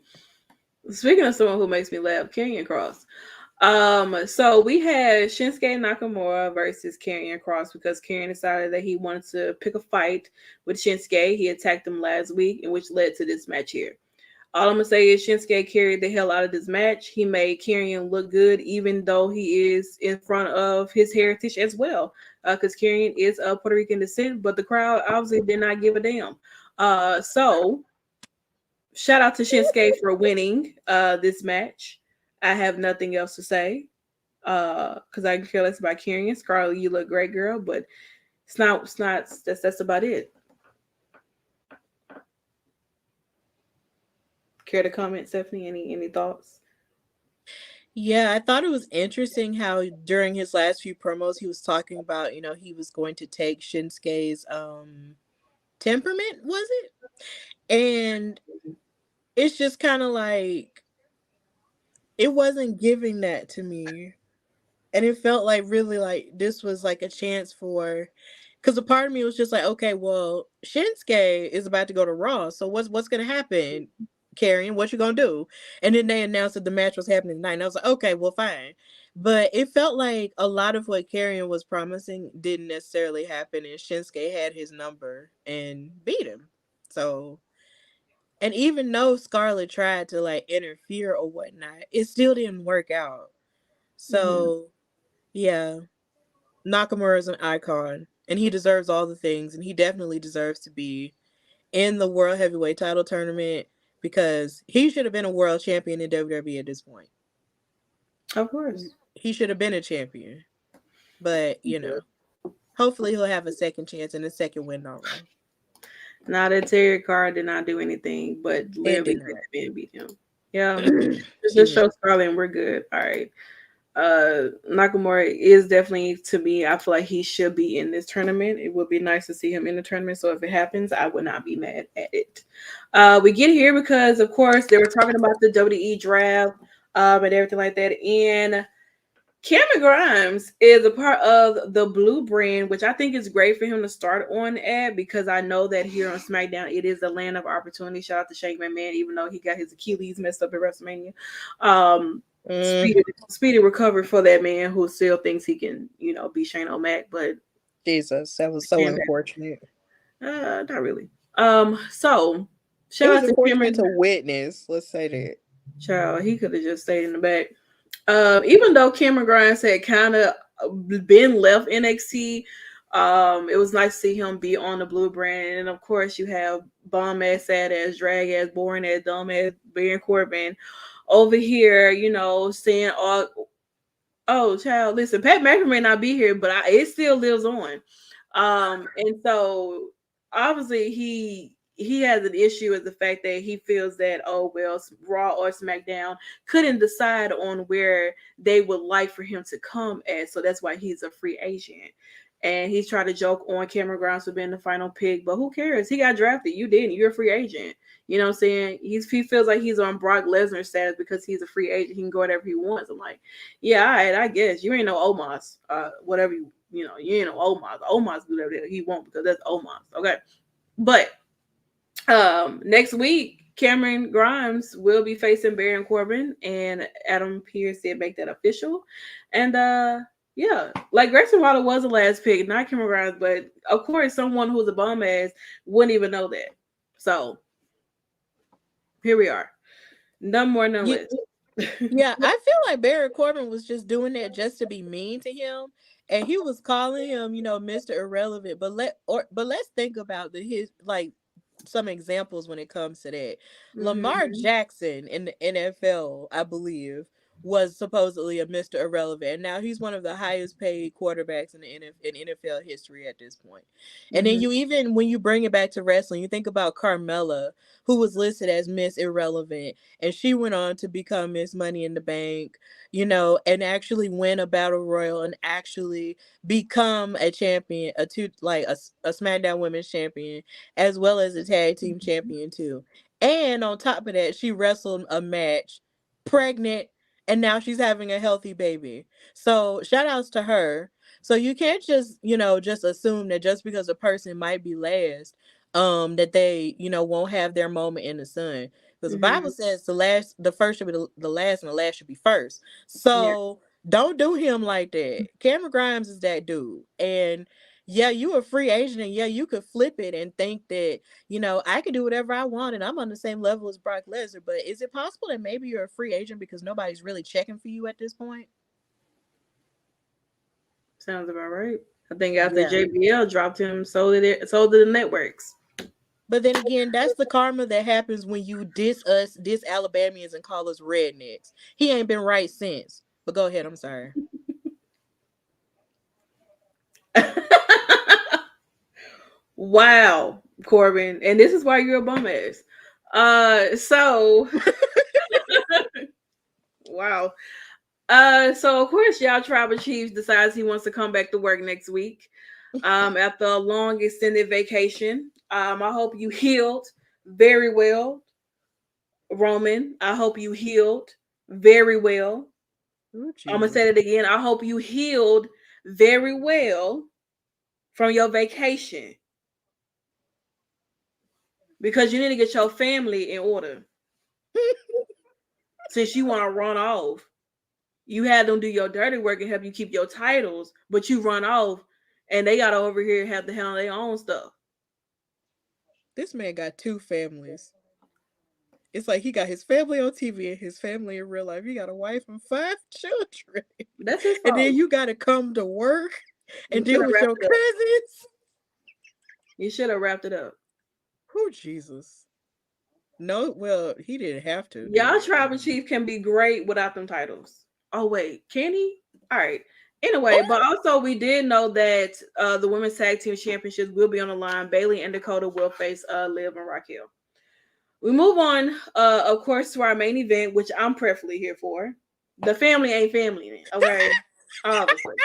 Speaking of someone who makes me laugh, Karrion Kross. So we had Shinsuke Nakamura versus Karrion Kross, because Karrion decided that he wanted to pick a fight with Shinsuke. He attacked him last week, and which led to this match here. All I'm gonna say is Shinsuke carried the hell out of this match. He made Karrion look good, even though he is in front of his heritage as well, because Karrion is of Puerto Rican descent, but the crowd obviously did not give a damn. So shout out to Shinsuke for winning this match. I have nothing else to say, because I can care less about Karrion. Scarlett, you look great, girl, but it's not. That's about it. Care to comment, Stephanie? Any thoughts? Yeah, I thought it was interesting how during his last few promos he was talking about, he was going to take Shinsuke's temperament, was it? And it's just kind of like, it wasn't giving that to me. And it felt like really like this was like a chance for, because a part of me was just like, okay, well, Shinsuke is about to go to Raw, so what's gonna happen, Karrion? What you gonna do? And then they announced that the match was happening tonight, and I was like, okay, well, fine. But it felt like a lot of what Karrion was promising didn't necessarily happen, and Shinsuke had his number and beat him. So, and even though Scarlett tried to like interfere or whatnot, it still didn't work out. So, yeah, Nakamura is an icon, and he deserves all the things, and he definitely deserves to be in the World Heavyweight Title tournament, because he should have been a world champion in WWE at this point. Of course. He should have been a champion. But, hopefully he'll have a second chance and a second win all right. Now that Terry Carr did not do anything but literally beat him. Yeah. Just show Scarlett and we're good. All right. Nakamura is definitely, to me, I feel like he should be in this tournament. It would be nice to see him in the tournament. So if it happens, I would not be mad at it. We get here because, of course, they were talking about the WWE draft and everything like that. And Cameron Grimes is a part of the Blue brand, which I think is great for him to start on at, because I know that here on SmackDown, it is a land of opportunity. Shout out to Shane McMahon, even though he got his Achilles messed up at WrestleMania. Speedy recovery for that man who still thinks he can, be Shane O'Mac, but Jesus, that was so unfortunate. Not really. So shout out to Cameron to witness. Let's say that. Child, he could have just stayed in the back. Even though Cameron Grimes had kind of been left NXT, it was nice to see him be on the Blue brand. And of course, you have bum ass, sad ass, drag ass, boring ass, dumb ass Baron Corbin over here, saying all. Oh, child, listen, Pat McAfee may not be here, but it still lives on. And so obviously he has an issue with the fact that he feels that, oh well, Raw or SmackDown couldn't decide on where they would like for him to come at, so that's why he's a free agent. And he's trying to joke on camera grounds for being the final pick, but who cares? He got drafted. You didn't. You're a free agent. You know what I'm saying? He feels like he's on Brock Lesnar status because he's a free agent. He can go whatever he wants. I'm like, yeah, all right, I guess you ain't no Omos. Whatever you ain't no Omos. Omos do whatever he won't because that's Omos. Okay, but next week, Cameron Grimes will be facing Baron Corbin, and Adam Pearce did make that official. And yeah, like Grayson Waller was the last pick, not Cameron Grimes, but of course, someone who's a bum ass wouldn't even know that. So here we are. None more, none less. Yeah, I feel like Baron Corbin was just doing that just to be mean to him, and he was calling him, Mr. Irrelevant. But let's think about his some examples when it comes to that. Mm-hmm. Lamar Jackson in the NFL, I believe, was supposedly a Mr. Irrelevant. And now he's one of the highest paid quarterbacks in NFL history at this point. And then you even, when you bring it back to wrestling, you think about Carmella, who was listed as Miss Irrelevant, and she went on to become Miss Money in the Bank, and actually win a battle royal and actually become a champion, a SmackDown Women's Champion, as well as a tag team champion too. And on top of that, she wrestled a match, pregnant, and now she's having a healthy baby. So shout outs to her. So you can't just, just assume that just because a person might be last, that they, won't have their moment in the sun. Because the Bible says the first should be the last, and the last should be first. So don't do him like that. Cameron Grimes is that dude. And yeah, you a free agent, and yeah, you could flip it and think that, I can do whatever I want and I'm on the same level as Brock Lesnar. But is it possible that maybe you're a free agent because nobody's really checking for you at this point? Sounds about right. I think after JBL dropped him, sold to the networks. But then again, that's the karma that happens when you diss Alabamians and call us rednecks. He ain't been right since. But go ahead, I'm sorry. Wow, Corbin. And this is why you're a bum ass. So wow. So of course, y'all Tribal Chief decides he wants to come back to work next week. After a long extended vacation. I hope you healed very well, Roman. I hope you healed very well. I'm gonna say it again. I hope you healed very well from your vacation, because you need to get your family in order. Since you want to run off, you had them do your dirty work and help you keep your titles, but you run off, and they got over here have to handle their own stuff. This man got two families. It's like he got his family on TV and his family in real life. He got a wife and 5 children. That's his fault. And then you got to come to work and deal with your cousins. You should have wrapped it up. Oh, Jesus. No, well, he didn't have to. Y'all Tribal Chief can be great without them titles. Oh, wait. Can he? All right. Anyway, but also we did know that the Women's Tag Team Championships will be on the line. Bayley and Dakota will face Liv and Raquel. We move on, of course, to our main event, which I'm perfectly here for. The family ain't family then, okay? Obviously.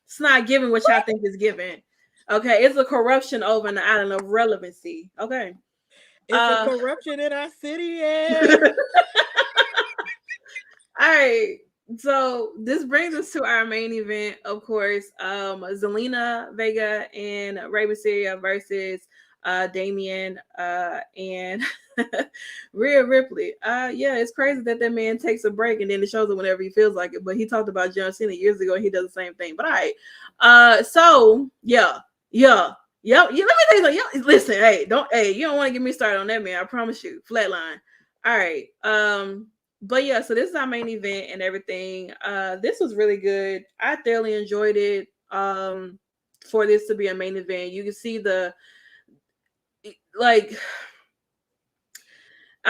It's not giving what y'all think is giving. Okay, it's a corruption over in the island of relevancy. Okay. It's a corruption in our city. Yeah. All right. So this brings us to our main event, of course. Zelina Vega and Rey Mysterio versus Damian and Rhea Ripley. Yeah, it's crazy that man takes a break and then it shows up whenever he feels like it. But he talked about John Cena years ago and he does the same thing. But all right. So yeah. Let me tell you something. Listen, you don't want to get me started on that, man. I promise you. Flatline. All right. But yeah, so this is our main event and everything. This was really good. I thoroughly enjoyed it. For this to be a main event, you can see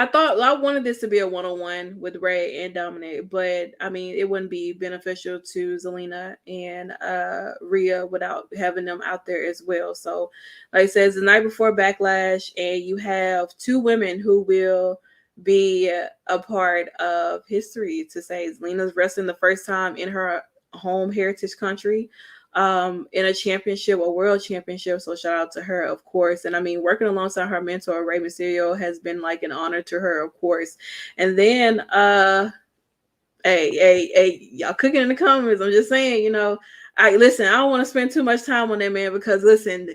I wanted this to be a one-on-one with Ray and Dominic, but I mean it wouldn't be beneficial to Zelina and Rhea without having them out there as well. So like it says the night before Backlash, and you have two women who will be a part of history to say Zelina's wrestling the first time in her home heritage country in a championship, a world championship. So shout out to her, of course. And I mean, working alongside her mentor, Rey Mysterio, has been like an honor to her, of course. And then hey, y'all cooking in the comments. I'm just saying, you know, I don't want to spend too much time on that man because listen,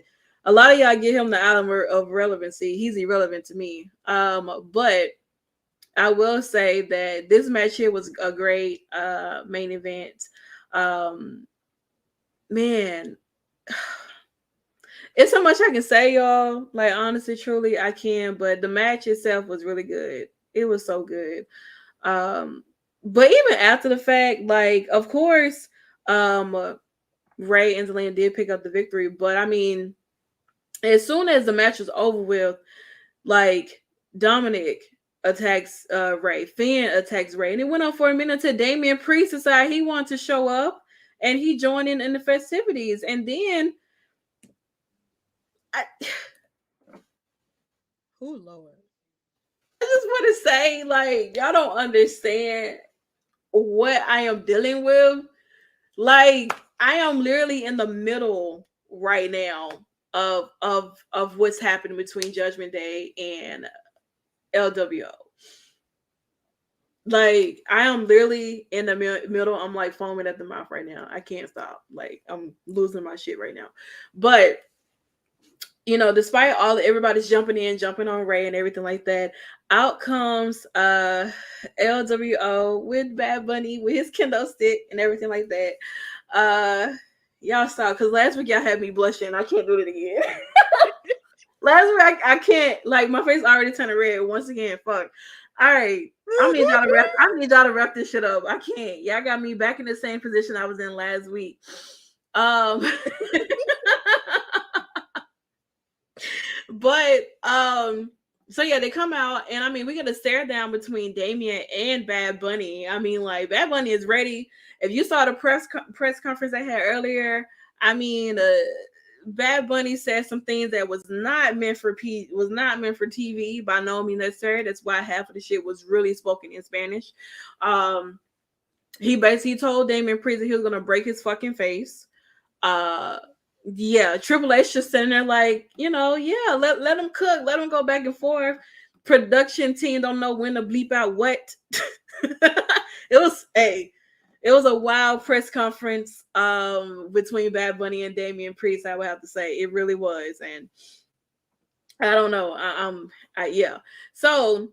a lot of y'all give him the island of relevancy. He's irrelevant to me. But I will say that this match here was a great main event. Man, it's so much I can say, y'all. Like, honestly, truly, I can. But the match itself was really good. It was so good. But even after the fact, like, of course, Ray and Zelina did pick up the victory. But I mean, as soon as the match was over with, like, Dominic attacks Ray, Finn attacks Ray, and it went on for a minute until Damian Priest decided he wanted to show up. And he joined in the festivities. And then Lord. I just want to say, like, y'all don't understand what I am dealing with. Like, I am literally in the middle right now of what's happening between Judgment Day and LWO. Like, I am literally in the middle. I'm like foaming at the mouth right now. I can't stop. Like, I'm losing my shit right now. But, you know, despite all everybody's jumping on Ray and everything like that, out comes LWO with Bad Bunny with his kendo stick and everything like that. Y'all stop, because last week y'all had me blushing. I can't do it again. Last week I can't, like, my face already turned red once again. Fuck. All right, I need y'all to wrap this shit up. I can't. Y'all got me back in the same position I was in last week. But so yeah, they come out, and I mean, we get a stare down between Damian and Bad Bunny. I mean, like, Bad Bunny is ready. If you saw the press conference they had earlier, I mean, Bad Bunny said some things that was not meant for TV by no means necessary. That's why half of the shit was really spoken in Spanish. He basically told Damian Priest that he was gonna break his fucking face. Yeah, Triple H just sitting there like, you know, yeah, let him cook, let him go back and forth. Production team don't know when to bleep out what. It was a wild press conference between Bad Bunny and Damian Priest, I would have to say. It really was. And I don't know. Yeah. So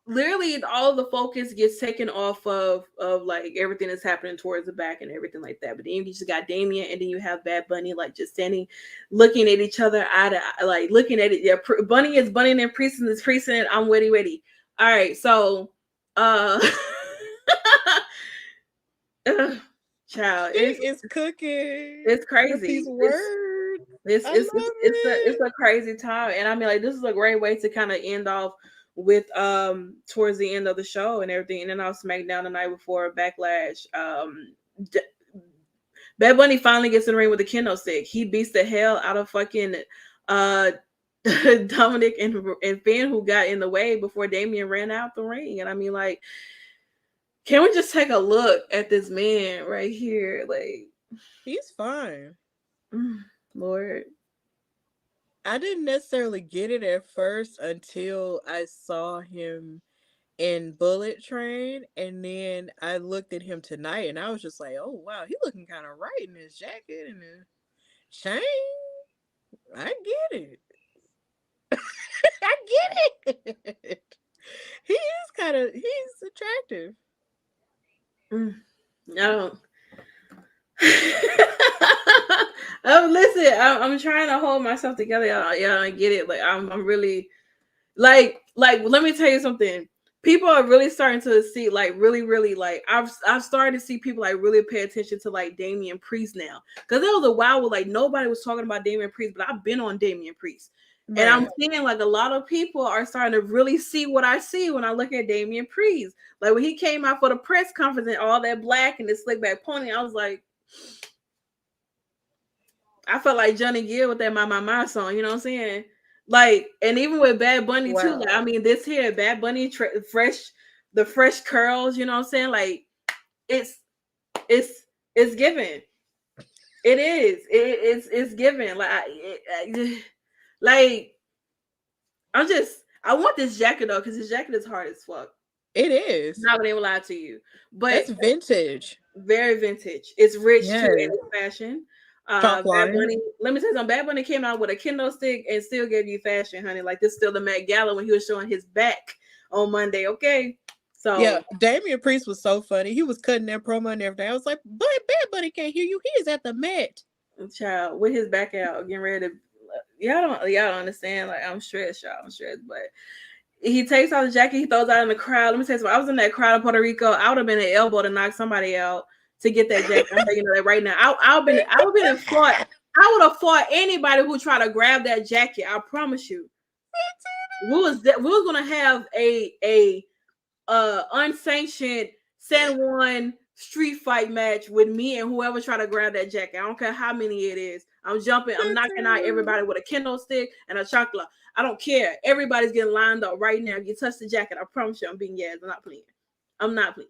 literally all the focus gets taken off of like everything that's happening towards the back and everything like that. But then you just got Damian, and then you have Bad Bunny like just standing, looking at each other eye to eye, like looking at it. Yeah, Bunny is Bunny and Priest is Priest, and I'm witty. All right, so child, it's cooking. It's crazy. Words. It's a crazy time, and I mean, like, this is a great way to kind of end off with towards the end of the show and everything. And then I'll SmackDown the night before Backlash. Bad Bunny finally gets in the ring with the kendo stick. He beats the hell out of fucking Dominic and Finn, who got in the way before Damian ran out the ring. And I mean, like, can we just take a look at this man right here? Like, he's fine. Lord. I didn't necessarily get it at first until I saw him in Bullet Train, and then I looked at him tonight, and I was just like, "Oh wow, he looking kind of right in his jacket and his chain." I get it. I get it. He's attractive. No. Listen, I'm trying to hold myself together. Yeah, I get it. Like, I'm really like let me tell you something. People are really starting to see, like, really like, I've started to see people like really pay attention to like Damian Priest now, because there was a while where like nobody was talking about Damian Priest, but I've been on Damian Priest. And I'm seeing like a lot of people are starting to really see what I see when I look at Damian Priest. Like when he came out for the press conference and all that black and the slick back pony, I was like, I felt like Johnny Gill with that My song, you know what I'm saying? Like, and even with Bad Bunny too, like, I mean, this here, Bad Bunny, the fresh curls, you know what I'm saying? Like, it's given. It is. It's given. Like, I want this jacket though, because this jacket is hard as fuck. It is. Not gonna lie to you, but it's vintage. Very vintage. It's rich too in fashion. Bad Bunny, let me tell you something. Bad Bunny came out with a kendo stick and still gave you fashion, honey. Like this is still the Met Gala when he was showing his back on Monday. Okay. So yeah, Damian Priest was so funny. He was cutting that promo and everything. I was like, but Bad Bunny can't hear you. He is at the Met. Child, with his back out, getting ready to y'all don't understand. Like I'm stressed, y'all. I'm stressed, but he takes off the jacket, he throws out in the crowd. Let me tell you something. I was in that crowd in Puerto Rico. I would have been an elbow to knock somebody out to get that jacket. I'm telling you that right now. I would have fought anybody who tried to grab that jacket. I promise you. We was gonna have a unsanctioned San Juan street fight match with me and whoever try to grab that jacket. I don't care how many it is. I'm jumping. I'm knocking out everybody with a kendo stick and a chocolate. I don't care. Everybody's getting lined up right now. You touch the jacket, I promise you I'm being I'm not playing. I'm not playing.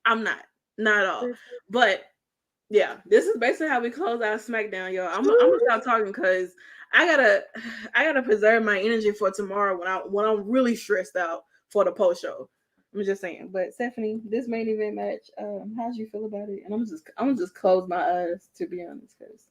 I'm not at all. But yeah, this is basically how we close out SmackDown, y'all. I'm gonna stop talking because I gotta preserve my energy for tomorrow when I'm really stressed out for the post show. I'm just saying. But Stephanie, this main event match, how'd you feel about it? And I'm just close my eyes, to be honest, because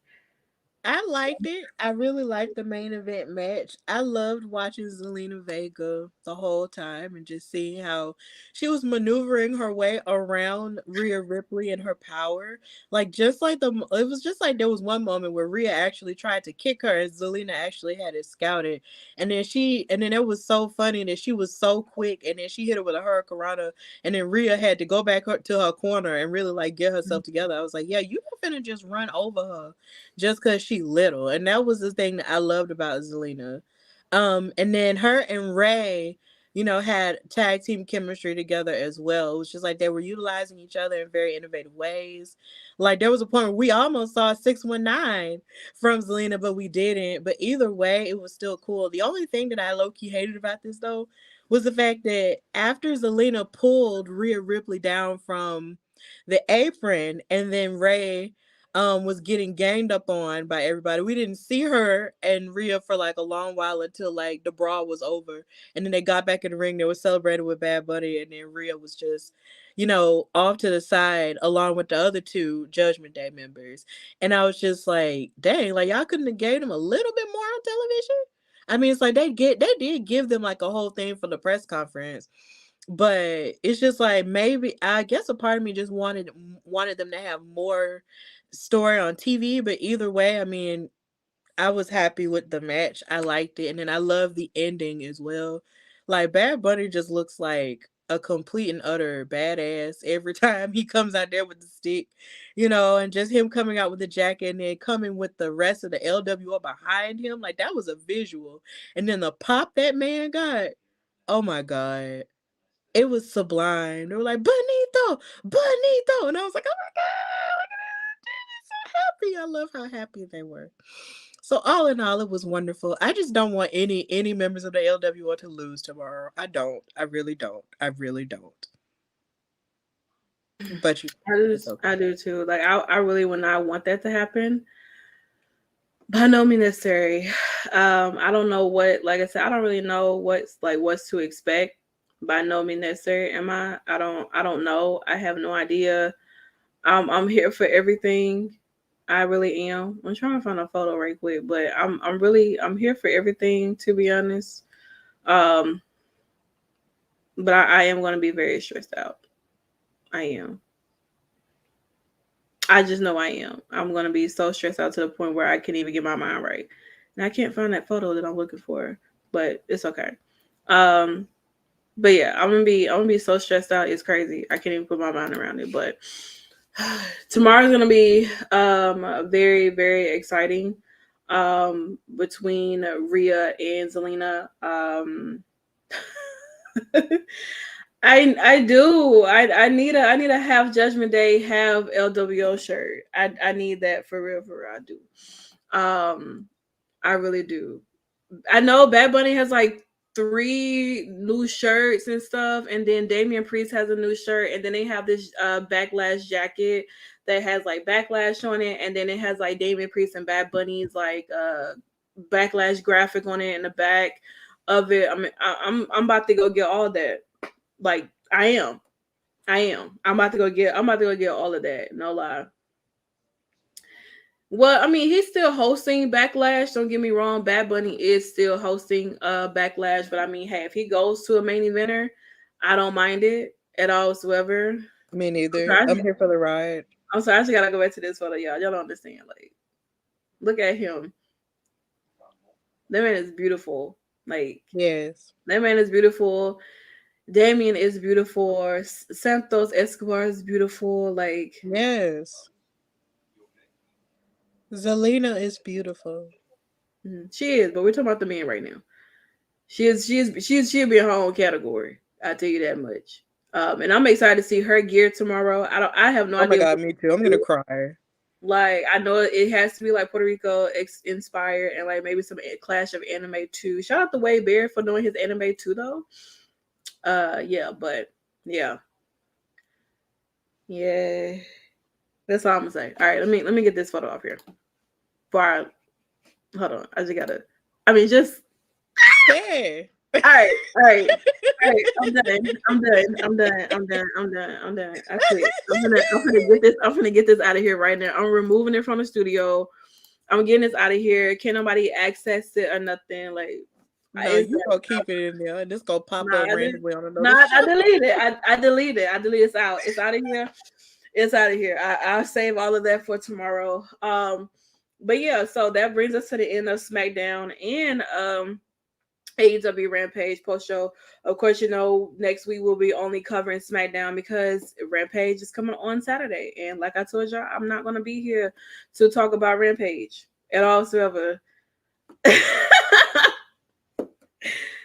I liked it. I really liked the main event match. I loved watching ZelinaVega the whole time and just seeing how she was maneuvering her way around Rhea Ripley and her power. Like it was just like there was one moment where Rhea actually tried to kick her and Zelina actually had it scouted. And then it was so funny that she was so quick and then she hit her with a hurricanrana and then Rhea had to go back to her corner and really like get herself together. I was like, yeah, you not finna just run over her just because she little. And that was the thing that I loved about Zelina. And then her and Ray, had tag team chemistry together as well. It was just like they were utilizing each other in very innovative ways. Like there was a point where we almost saw 619 from Zelina, but we didn't. But either way, it was still cool. The only thing that I low-key hated about this though was the fact that after Zelina pulled Rhea Ripley down from the apron and then Ray was getting ganged up on by everybody. We didn't see her and Rhea for like a long while until like the brawl was over. And then they got back in the ring. They were celebrating with Bad Bunny. And then Rhea was just, off to the side along with the other two Judgment Day members. And I was just like, dang, like y'all couldn't have gave them a little bit more on television? I mean, it's like they did give them like a whole thing for the press conference. But it's just like maybe I guess a part of me just wanted them to have more story on TV, but either way, I mean, I was happy with the match. I liked it, and then I love the ending as well. Like Bad Bunny just looks like a complete and utter badass every time he comes out there with the stick, and just him coming out with the jacket and then coming with the rest of the LWO behind him. Like that was a visual, and then the pop that man got, oh my god. It was sublime. They were like, Bonito, and I was like, oh my god, so happy. I love how happy they were. So all in all, it was wonderful. I just don't want any members of the LWO to lose tomorrow. I don't. I really don't. But I do too. Like I really would not want that to happen. By no means necessary. I don't know what, like I said, I don't really know what's to expect. By no means necessary. Am I? I don't know. I have no idea. I'm here for everything. I really am. I'm trying to find a photo right quick, but I'm here for everything, to be honest. But I am going to be very stressed out. I am. I just know I am. I'm going to be so stressed out to the point where I can't even get my mind right. And I can't find that photo that I'm looking for, but it's okay. But yeah, I'm gonna be so stressed out. It's crazy. I can't even put my mind around it. But tomorrow's gonna be very, very exciting. between Rhea and Zelina. I do. I need a half Judgment Day, half LWO shirt. I need that for real, I do. I really do. I know Bad Bunny has like 3 new shirts and stuff, and then Damian Priest has a new shirt, and then they have this Backlash jacket that has like Backlash on it, and then it has like Damian Priest and Bad Bunny's like Backlash graphic on it in the back of it. I mean, I'm about to go get all that. Like I am. I'm about to go get all of that. No lie. Well, I mean, he's still hosting Backlash. Don't get me wrong. Bad Bunny is still hosting Backlash. But I mean, hey, if he goes to a main eventer, I don't mind it at all whatsoever. Me neither. I'm here for the ride. I'm sorry, I just gotta go back to this photo, y'all. Y'all don't understand. Like, look at him. That man is beautiful. Like, yes. That man is beautiful. Damien is beautiful. Santos Escobar is beautiful. Like, yes. Zelina is beautiful. She is, but we're talking about the man right now. She'll be in her own category. I'll tell you that much. And I'm excited to see her gear tomorrow. I have no idea. Oh my god, me too. I'm gonna cry. Like, I know it has to be like Puerto Rico inspired, and like maybe some clash of anime too. Shout out to Wade Bear for knowing his anime too, though. Yeah, but yeah. That's all I'm gonna say. All right, let me get this photo off here. Hold on, I just gotta. I mean, just. Hey. All right. I'm done. I quit. I'm gonna get this out of here right now. I'm removing it from the studio. I'm getting this out of here. Can't nobody access it or nothing. Like, no, you gonna keep it in there. This gonna pop up randomly on another. I delete it. I delete it. It's out. It's out of here. It's out of here. I'll save all of that for tomorrow. But yeah, so that brings us to the end of SmackDown and AEW Rampage post show. Of course, you know, next week we'll be only covering SmackDown because Rampage is coming on Saturday. And like I told y'all, I'm not gonna be here to talk about Rampage at all. So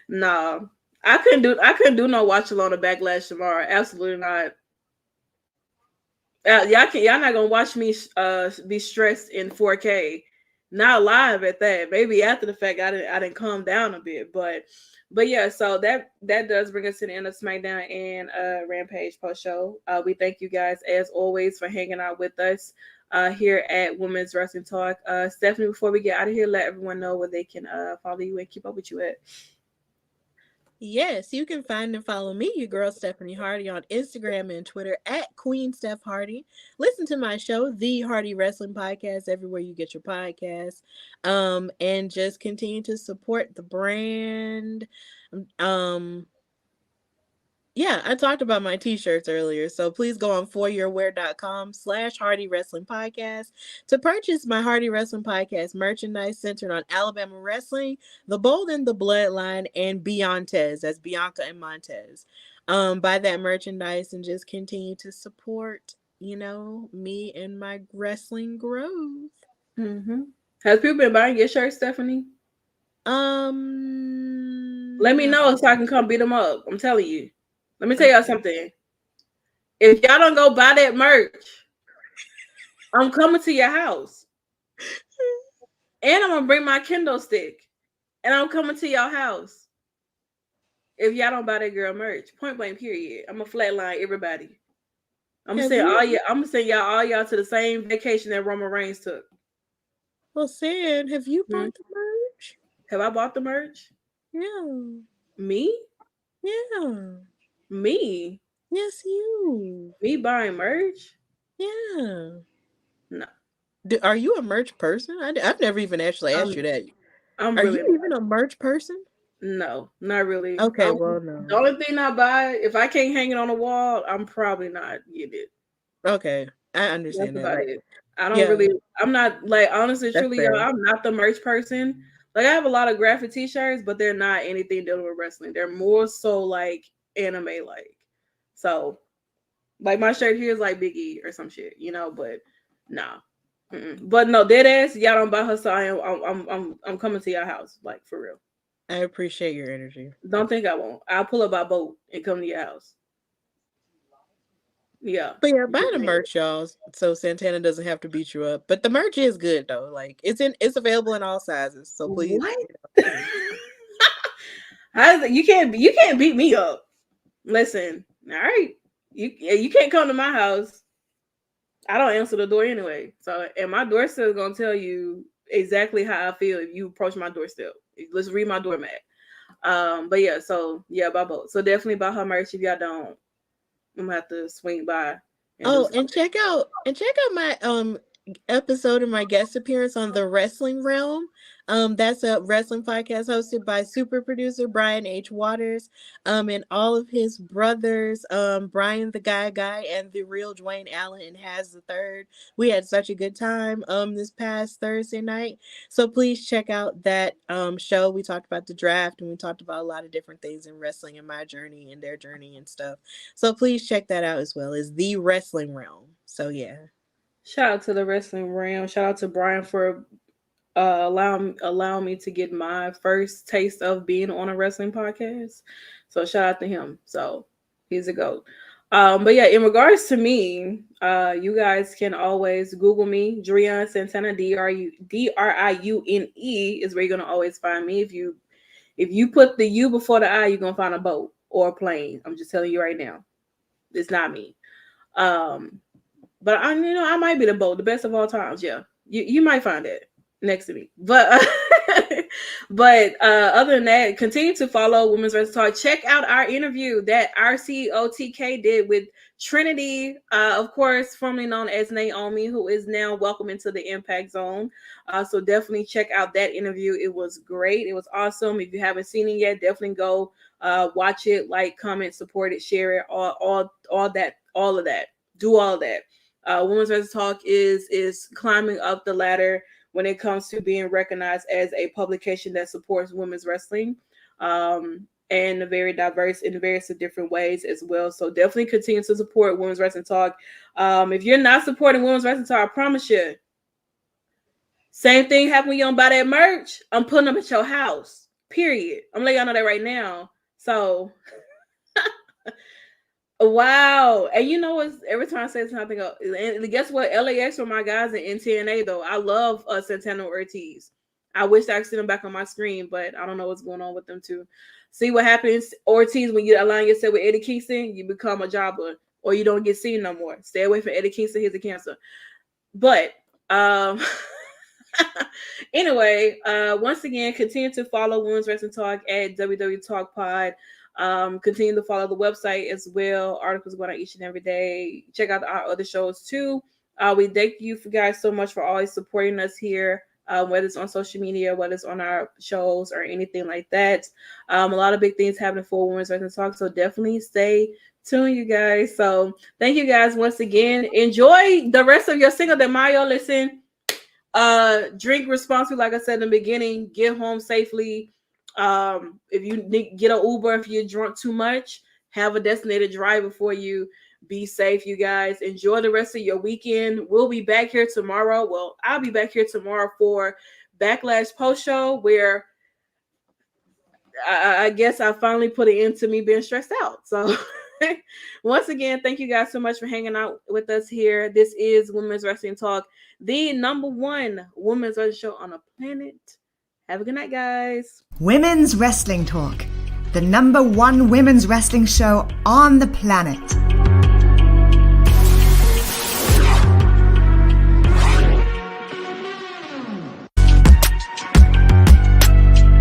no, I couldn't do no watch along of Backlash tomorrow. Absolutely not. Y'all not gonna watch me be stressed in 4K. Not live at that. Maybe after the fact I didn't calm down a bit. But yeah, so that does bring us to the end of SmackDown and Rampage post show. We thank you guys as always for hanging out with us here at Women's Wrestling Talk. Stephanie, before we get out of here, let everyone know where they can follow you and keep up with you at. Yes, you can find and follow me, your girl Stephanie Hardy, on Instagram and Twitter at Queen Steph Hardy. Listen to my show, The Hardy Wrestling Podcast, everywhere you get your podcasts. And just continue to support the brand. Yeah, I talked about my t-shirts earlier, so please go on foryourwear.com/Hardy Wrestling Podcast to purchase my Hardy Wrestling Podcast merchandise centered on Alabama wrestling, the Bold and the Bloodline, and Beyonces. That's Bianca and Montez. Buy that merchandise and just continue to support, you know, me and my wrestling growth. Has people been buying your shirts, Stephanie? Let me know so I can come beat them up. I'm telling you. Let me tell y'all something. If y'all don't go buy that merch, I'm coming to your house. And I'm going to bring my Kindle stick. And I'm coming to your house. If y'all don't buy that girl merch, point blank period. I'm going to flatline everybody. I'm going to send y'all to the same vacation that Roman Reigns took. Well, Sam, have you bought the merch? Have I bought the merch? Yeah. Me? Yeah. Me? Yes, you. Me buying merch? Yeah. No. Are you a merch person? I've never even actually asked you that. Are you even a merch person? No, not really. Okay, well, no. The only thing I buy, if I can't hang it on the wall, I'm probably not getting it. Okay, I understand That's that. about it. I don't really. I'm not like honestly, truly, y'all, I'm not the merch person. Like I have a lot of graphic T-shirts, but they're not anything dealing with wrestling. They're more so like anime like. So, like my shirt here is like Big E or some shit, you know. But nah, But no, dead ass, y'all don't buy her, so I'm coming to your house, like for real. I appreciate your energy. Don't think I won't. I'll pull up by boat and come to your house. Yeah. But yeah, buy the merch, y'all, so Santana doesn't have to beat you up. But the merch is good though. Like it's available in all sizes. So please. What? You can't beat me up. Listen, all right. You can't come to my house. I don't answer the door anyway. So, and my doorstep is gonna tell you exactly how I feel if you approach my doorstep. Let's read my doormat. But yeah, so yeah, buy both. So definitely buy her merch. If y'all don't, I'm gonna have to swing by. And check out my episode of my guest appearance on the Wrestling Realm. That's a wrestling podcast hosted by super producer Brian H. Waters, and all of his brothers, Brian the Guy, and the real Dwayne Allen and Has the Third. We had such a good time this past Thursday night. So please check out that show. We talked about the draft and we talked about a lot of different things in wrestling and my journey and their journey and stuff. So please check that out as well. It's the Wrestling Realm. So yeah. Shout out to the Wrestling Realm. Shout out to Brian for allowing me to get my first taste of being on a wrestling podcast. So shout out to him. So he's a GOAT. But yeah, in regards to me, you guys can always Google me, Driune Santana, Driune is where you're gonna always find me. If you put the U before the I, you're gonna find a boat or a plane. I'm just telling you right now. It's not me. But I might be the boat, the best of all times. Yeah, you might find it next to me. But other than that, continue to follow Women's Wrestling Talk. Check out our interview that our CEO TK did with Trinity, of course, formerly known as Naomi, who is now welcome into the Impact Zone. So definitely check out that interview. It was great. It was awesome. If you haven't seen it yet, definitely go watch it, like, comment, support it, share it, all of that. Do all that. Women's Wrestling Talk is climbing up the ladder when it comes to being recognized as a publication that supports women's wrestling, and very diverse in various different ways as well. So definitely continue to support Women's Wrestling Talk. If you're not supporting Women's Wrestling Talk, I promise you, same thing happened when you don't buy that merch. I'm putting them at your house. Period. I'm letting y'all know that right now. So. Wow. And you know what? Every time I say something, and guess what? LAX were my guys in TNA, though. I love Santana Ortiz. I wish I could see them back on my screen, but I don't know what's going on with them too. See what happens, Ortiz, when you align yourself with Eddie Kingston, you become a jobber or you don't get seen no more. Stay away from Eddie Kingston. He's a cancer. But anyway, once again, continue to follow Women's Wrestling Talk at WWE Talk Pod. Continue to follow the website as well. Articles going out each and every day. Check out our other shows too. We thank you guys so much for always supporting us here, whether it's on social media, whether it's on our shows or anything like that. A lot of big things happening for Women's Wrestling Talk, so definitely stay tuned, you guys. So thank you guys once again. Enjoy the rest of your single that Mario. Listen, drink responsibly, like I said in the beginning. Get home safely. If you get an Uber, if you're drunk too much, have a designated driver for you. Be safe, you guys. Enjoy the rest of your weekend. We'll be back here tomorrow. Well, I'll be back here tomorrow for Backlash post show, where I guess I finally put an end to me being stressed out. So once again, thank you guys so much for hanging out with us here. This is Women's Wrestling Talk, the #1 women's wrestling show on the planet. Have a good night, guys. Women's Wrestling Talk, the #1 women's wrestling show on the planet.